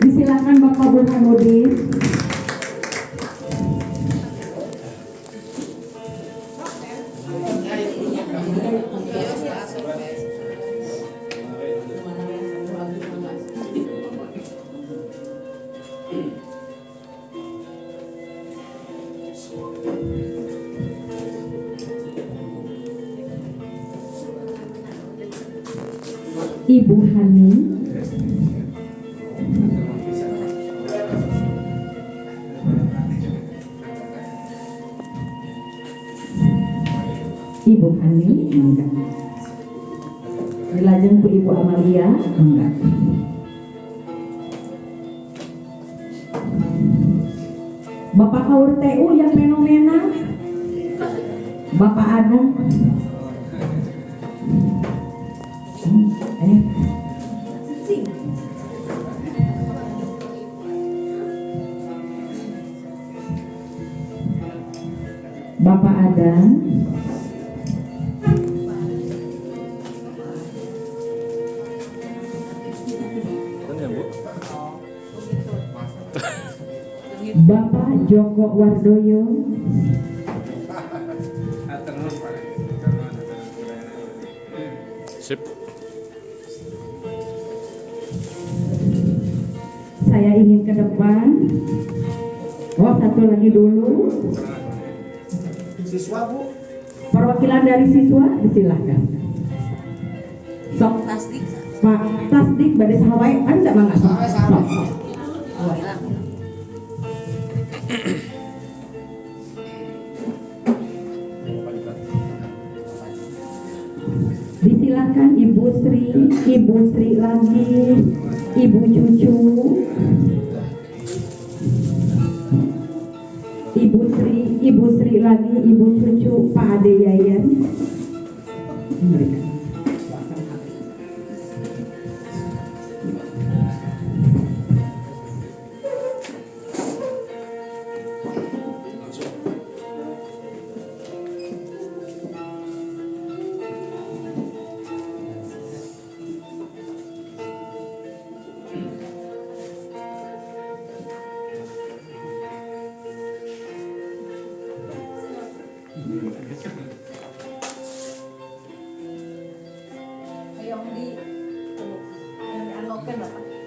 S3: Disilakan Bapak Burhanuddin. Ibu Hani, Ibu Hani enggak. Dilajeng ku Ibu Amalia enggak. Bapak Kaur TU yang fenomenal, Bapak Adam. Bapak Adam. Bapak Joko Wardoyo.
S5: Sip.
S3: Saya ingin ke depan. Oh, satu lagi dulu.
S4: Siswa Bu.
S3: Perwakilan dari siswa, disilahkan. Sok
S6: Tasdik.
S3: Pak Tasdik badai sahawai, ada mangga sok. Sok. Disilahkan Ibu Sri lagi, Ibu Cucu, Ibu Sri lagi, Ibu Cucu, Pak Ade Yayan.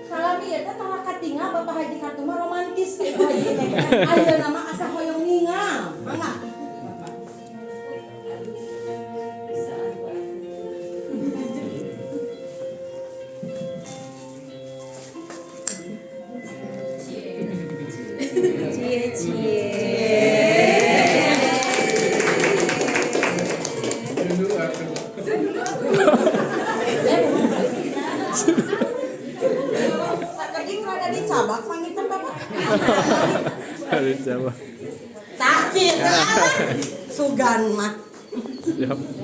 S6: Salami ya teh tara katingal Bapak Haji Katuma romantis kayak Haji teh. Aya nama asa hoyong ningal. Mangga. Sakajing rada dicabak pangitan Bapak.
S5: Hari Jawa.
S6: Takir. Sugan mah.
S5: Siap.